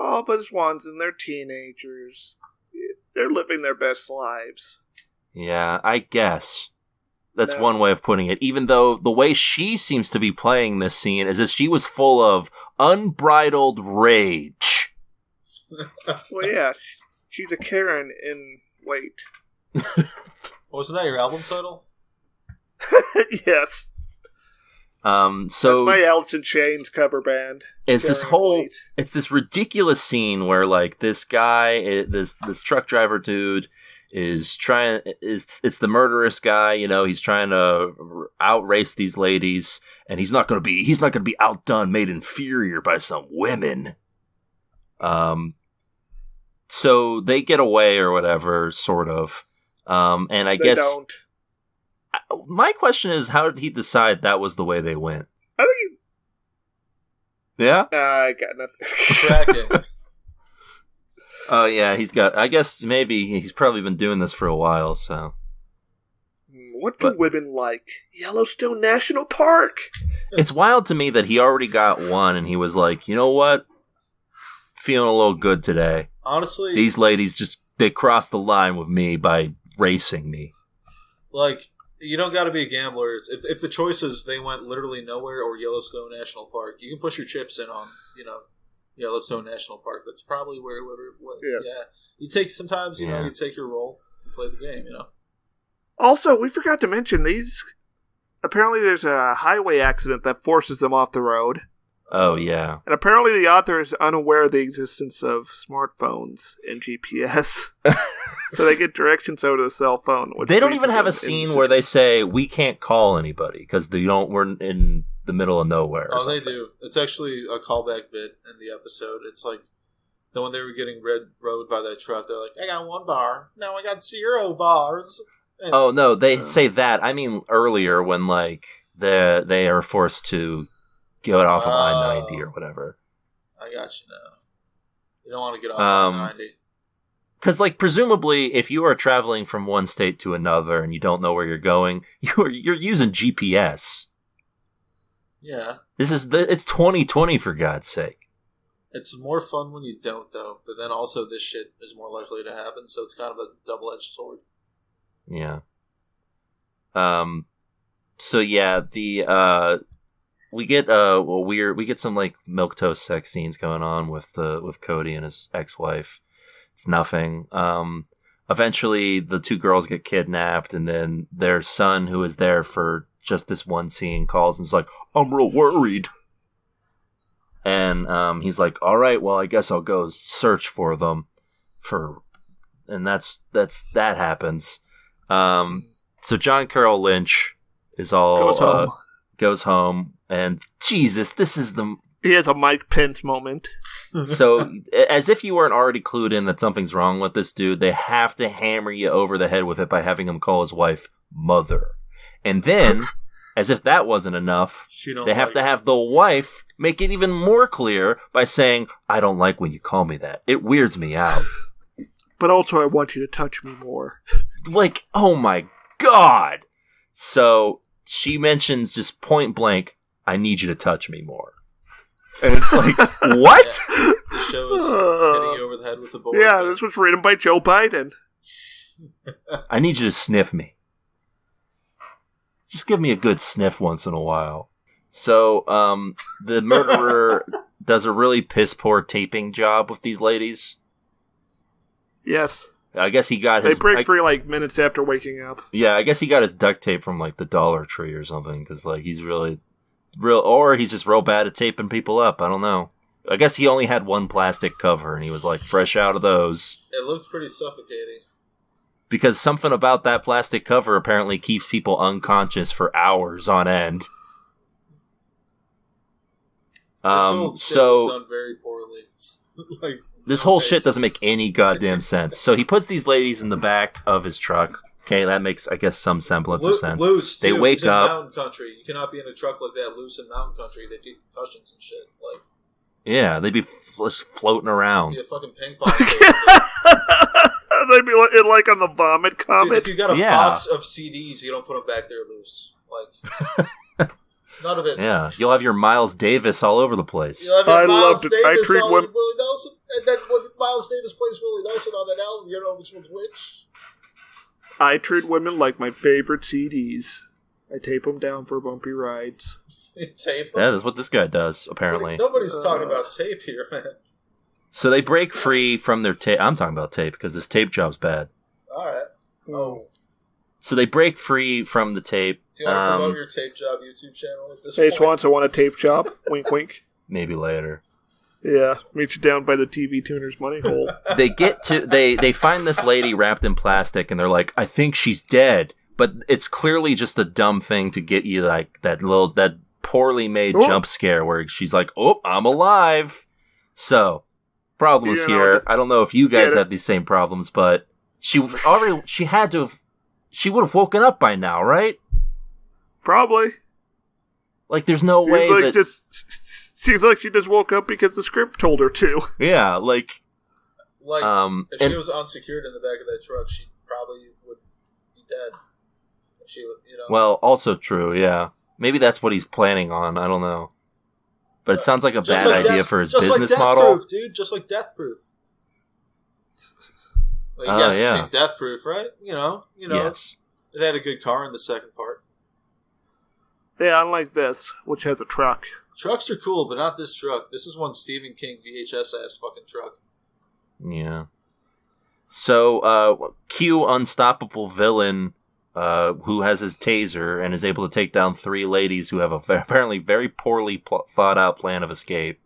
Oh, but Swanson, they're teenagers. They're living their best lives. Yeah, I guess. That's one way of putting it. Even though the way she seems to be playing this scene is that she was full of unbridled rage. Well, yeah, she's a Karen in Wait. Wasn't that your album title? Yes. So that's my Alice in Chains cover band. It's this ridiculous scene where this guy, this truck driver dude it's the murderous guy, he's trying to outrace these ladies, and he's not going to be outdone, made inferior by some women. So they get away or whatever, sort of. And I guess don't. My question is, how did he decide that was the way they went? I think Yeah? I got nothing. Tracking. Oh, yeah, I guess maybe he's probably been doing this for a while, so. What do women like? Yellowstone National Park! It's wild to me that he already got one, and he was like, you know what? Feeling a little good today. Honestly. These ladies they crossed the line with me by racing me. You don't got to be a gambler. If the choice is they went literally nowhere or Yellowstone National Park, you can push your chips in on, Yellowstone National Park. That's probably where whoever went. Yes. Yeah. You take sometimes, you take your role and play the game, Also, we forgot to mention apparently there's a highway accident that forces them off the road. Oh, yeah. And apparently the author is unaware of the existence of smartphones and GPS. So they get directions over to the cell phone. They don't even have a scene where they say, we can't call anybody, because we're in the middle of nowhere. Oh, they do. It's actually a callback bit in the episode. It's like, when they were getting rode by that truck, they're like, I got 1 bar. Now I got 0 bars. And, oh, no, they say that. I mean, earlier when, they are forced to get off of I-90 or whatever. I got you now. You don't want to get off I-90. Because, presumably, if you are traveling from one state to another and you don't know where you're going, you're using GPS. Yeah. It's 2020, for God's sake. It's more fun when you don't, though. But then also this shit is more likely to happen, so it's kind of a double-edged sword. Yeah. So yeah, we get we get some milquetoast sex scenes going on with Cody and his ex-wife. It's nothing. Eventually the 2 girls get kidnapped, and then their son, who is there for just this one scene, calls and is like, I'm real worried. And he's like, all right, well, I guess I'll go search for them. And that happens. So John Carroll Lynch is all goes home, and Jesus, this is the. He has a Mike Pence moment. So, as if you weren't already clued in that something's wrong with this dude, they have to hammer you over the head with it by having him call his wife mother. And then, as if that wasn't enough, they have to have the wife make it even more clear by saying, I don't like when you call me that. It weirds me out. But also, I want you to touch me more. Like, oh my God. So, she mentions just point blank, I need you to touch me more. And it's like, what? Yeah. The show is hitting you over the head with a board. Yeah, this was written by Joe Biden. I need you to sniff me. Just give me a good sniff once in a while. So, the murderer does a really piss-poor taping job with these ladies. Yes. I guess he got his... They break free, like, minutes after waking up. Yeah, I guess he got his duct tape from, like, the Dollar Tree or something, because, like, he's really... or he's just real bad at taping people up. I don't know. I guess he only had one plastic cover, and he was like fresh out of those. It looks pretty suffocating. Because something about that plastic cover apparently keeps people unconscious for hours on end. This whole shit was done very poorly. This whole shit doesn't make any goddamn sense. So he puts these ladies in the back of his truck. Okay, that makes, I guess, some semblance of sense. Loose, too. They wake up. Mountain country. You cannot be in a truck like that loose in mountain country. They get concussions and shit. Like, yeah, they'd be just floating around. Be a fucking ping pong table. They'd be like on the Vomit comic. Dude, if you got a box of CDs, you don't put them back there loose. Like, none of it. Yeah, you'll have your Miles Davis all over the place. You'll have your Miles Davis on Willie Nelson, and then when Miles Davis plays Willie Nelson on that album, you know which one's which. I treat women like my favorite CDs. I tape them down for bumpy rides. Tape them? Yeah, that's what this guy does, apparently. Nobody's talking about tape here, man. So they break free from their tape. I'm talking about tape, because this tape job's bad. Alright. Oh. So they break free from the tape. Do you want to promote your tape job YouTube channel at this point? Hey, Swanson, want a tape job? Wink, wink. Maybe later. Yeah, meet you down by the TV tuner's money hole. They find this lady wrapped in plastic, and they're like, I think she's dead. But it's clearly just a dumb thing to get you like that poorly made jump scare where she's like, oh, I'm alive. So, problems here. I don't know if you guys have these same problems, but she would have woken up by now, right? Probably. Like, there's no way that... Seems like she just woke up because the script told her to. Yeah, like... if she was unsecured in the back of that truck, she probably would be dead. If she would, Well, also true, yeah. Maybe that's what he's planning on, I don't know. But it sounds like a bad idea for his business model. Proof, dude. Just like Death Proof. Like, you've seen Death Proof, right? Yes. It had a good car in the second part. Yeah, unlike this, which has a truck. Trucks are cool, but not this truck. This is one Stephen King VHS-ass fucking truck. Yeah. So, cue unstoppable villain who has his taser and is able to take down 3 ladies who have apparently very poorly thought-out plan of escape.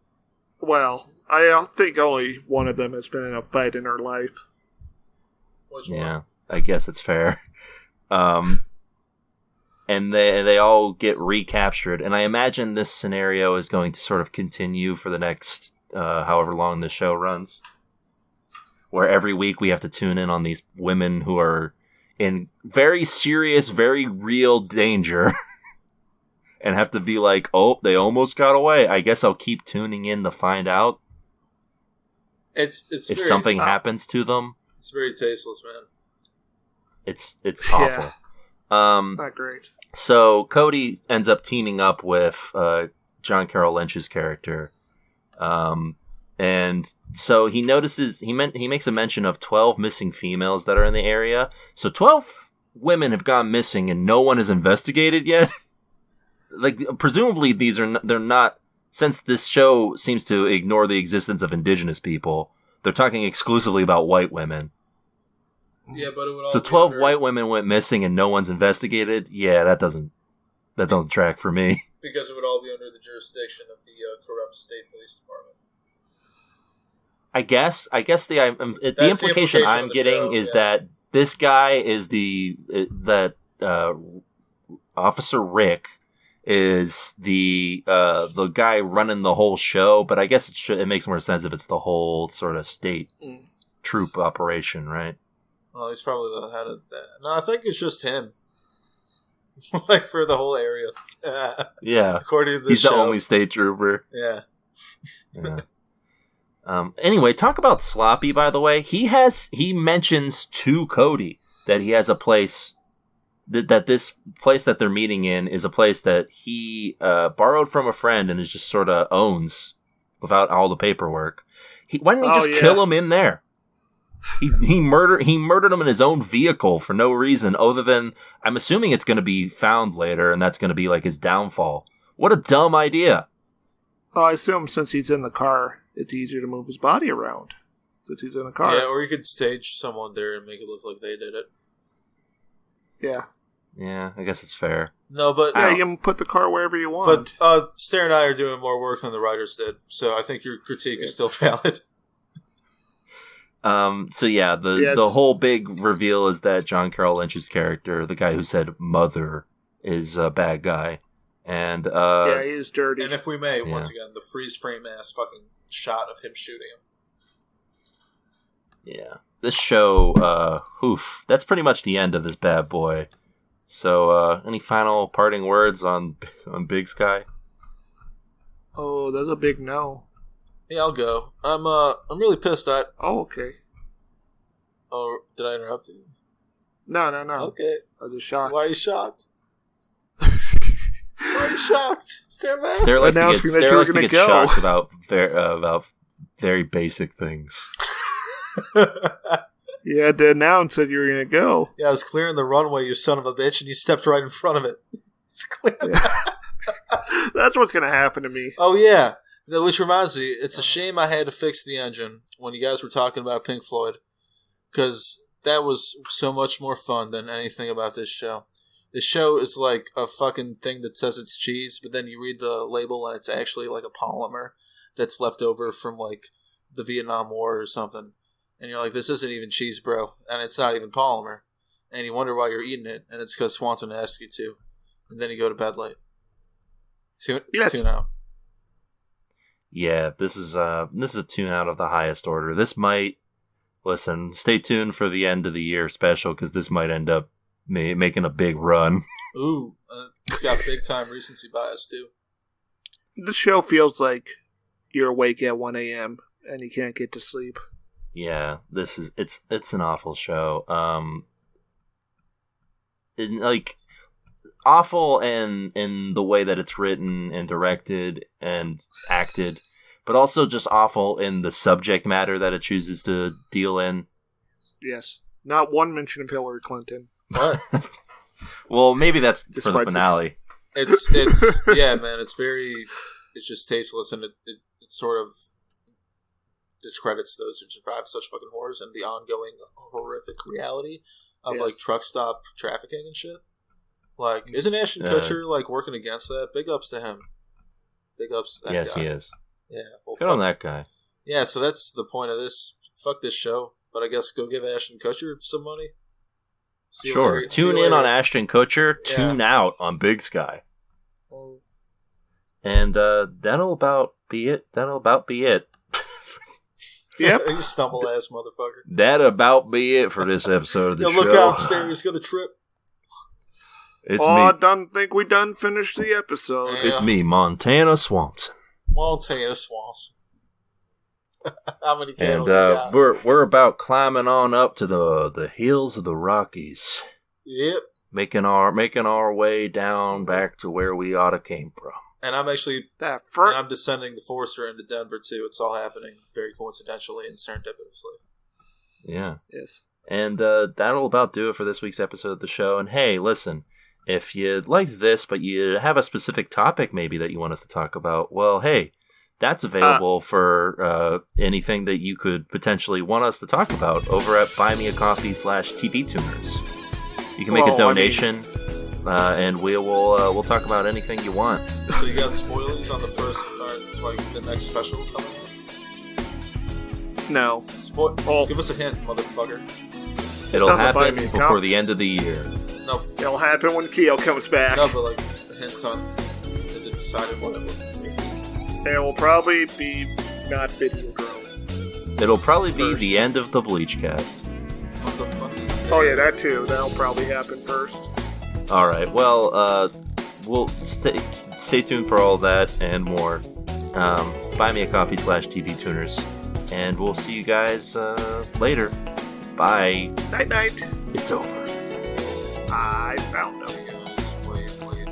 Well, I think only one of them has been in a fight in her life. Which one? Yeah, I guess it's fair. And they all get recaptured. And I imagine this scenario is going to sort of continue for the next however long the show runs. Where every week we have to tune in on these women who are in very serious, very real danger. And have to be like, oh, they almost got away. I guess I'll keep tuning in to find out. It's if something happens to them. It's very tasteless, man. It's awful. Not great. So Cody ends up teaming up with John Carroll Lynch's character, and so he notices he makes a mention of 12 missing females that are in the area. So 12 women have gone missing, and no one has investigated yet. Like presumably they're not. Since this show seems to ignore the existence of indigenous people, they're talking exclusively about white women. Yeah, but it would all so 12 white women went missing and no one's investigated. Yeah, that doesn't track for me. Because it would all be under the jurisdiction of the corrupt state police department. I guess the implication I'm getting is that this guy is Officer Rick is the guy running the whole show, but I guess it makes more sense if it's the whole sort of state troop operation, right? Well, he's probably the head of that. No, I think it's just him. Like, for the whole area. Yeah. According to this he's show. the only state trooper. Yeah. Anyway, talk about sloppy, by the way. He mentions to Cody that he has a place, that this place that they're meeting in is a place that he borrowed from a friend and is just sort of owns without all the paperwork. Why didn't he just kill him in there? He murdered him in his own vehicle for no reason other than, I'm assuming it's going to be found later and that's going to be like his downfall. What a dumb idea. Oh, I assume since he's in the car, it's easier to move his body around since he's in the car. Yeah, or you could stage someone there and make it look like they did it. Yeah. Yeah, I guess it's fair. No, but... Yeah, you can put the car wherever you want. But Stair and I are doing more work than the writers did, so I think your critique is still valid. So yeah, the whole big reveal is that John Carroll Lynch's character, the guy who said mother, is a bad guy. And yeah, he is dirty. And if we may, once again, the freeze frame ass fucking shot of him shooting him. Yeah. This show, that's pretty much the end of this bad boy. So, any final parting words on Big Sky? Oh, that's a big no. Yeah, I'll go. I'm really pissed at... Oh, okay. Oh, did I interrupt you? No. Okay. I was shocked. Why are you shocked? Why are you shocked? Stairmaster? Stair likes to get go. shocked about very basic things. You had to announce that you were going to go. Yeah, I was clearing the runway, you son of a bitch, and you stepped right in front of it. It's clear. Yeah. That's what's going to happen to me. Oh, yeah. Which reminds me, it's a shame I had to fix the engine when you guys were talking about Pink Floyd, because that was so much more fun than anything about this show. This show is like a fucking thing that says it's cheese, but then you read the label and it's actually like a polymer that's left over from like the Vietnam War or something. And you're like, this isn't even cheese, bro. And it's not even polymer. And you wonder why you're eating it, and it's because Swanson asked you to. And then you go to bed late. Tune out. Yeah, this is a tune out of the highest order. This might... Listen, stay tuned for the end of the year special, because this might end up making a big run. Ooh, it's got big time recency bias, too. The show feels like you're awake at 1 a.m. and you can't get to sleep. Yeah, it's an awful show. Awful in the way that it's written and directed and acted, but also just awful in the subject matter that it chooses to deal in. Yes. Not one mention of Hillary Clinton. What? Well, maybe that's for the finale. It's yeah, man, it's just tasteless, and it sort of discredits those who survived such fucking horrors and the ongoing horrific reality of like truck stop trafficking and shit. Like, isn't Ashton Kutcher like working against that? Big ups to him. Big ups to that guy. Yes, he is. Yeah, good on that guy. Yeah, so that's the point of this. Fuck this show, but I guess go give Ashton Kutcher some money. Sure. Tune in on Ashton Kutcher. Tune out on Big Sky. And that'll about be it. Yep. You stumble ass motherfucker. That'll about be it for this episode of the show. Look out, Stary's gonna trip. It's me. I don't think we done finished the episode. Yeah. It's me, Montana Swanson. How many candles and we're about climbing on up to the hills of the Rockies. Yep. Making our way down back to where we oughta came from. And I'm actually I'm descending the Forester into Denver too. It's all happening very coincidentally and serendipitously. Yeah. Yes. And that'll about do it for this week's episode of the show. And hey, listen, if you like this, but you have a specific topic maybe that you want us to talk about, well, hey, that's available for anything that you could potentially want us to talk about over at BuyMeACoffee/TV Tuners. You can make a donation, and we'll talk about anything you want. So you got spoilers on the first, the next special coming up? No. Give us a hint, motherfucker. It'll Sounds like happen buying me a before copy. the end of the year. No, It'll happen when Keo comes back. no, but like hints on. Is it decided what it will be? It will probably be not Video Girl. It'll probably be First. the end of the Bleach cast. What the fuck is Oh yeah, that too. That'll probably happen first. Alright, well, we'll stay tuned for all that and more. Buy me a coffee /TV Tuners. And we'll see you guys later. Bye. Night night. It's over. I found them. Guys, wait for me.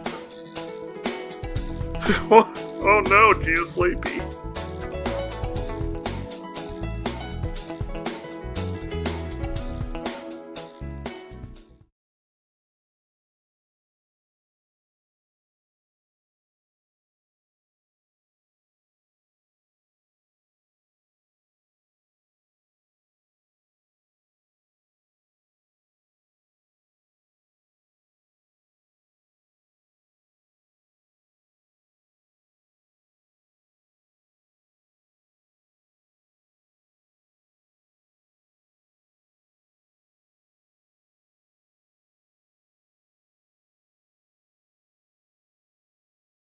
Oh no, Geo Sleepy.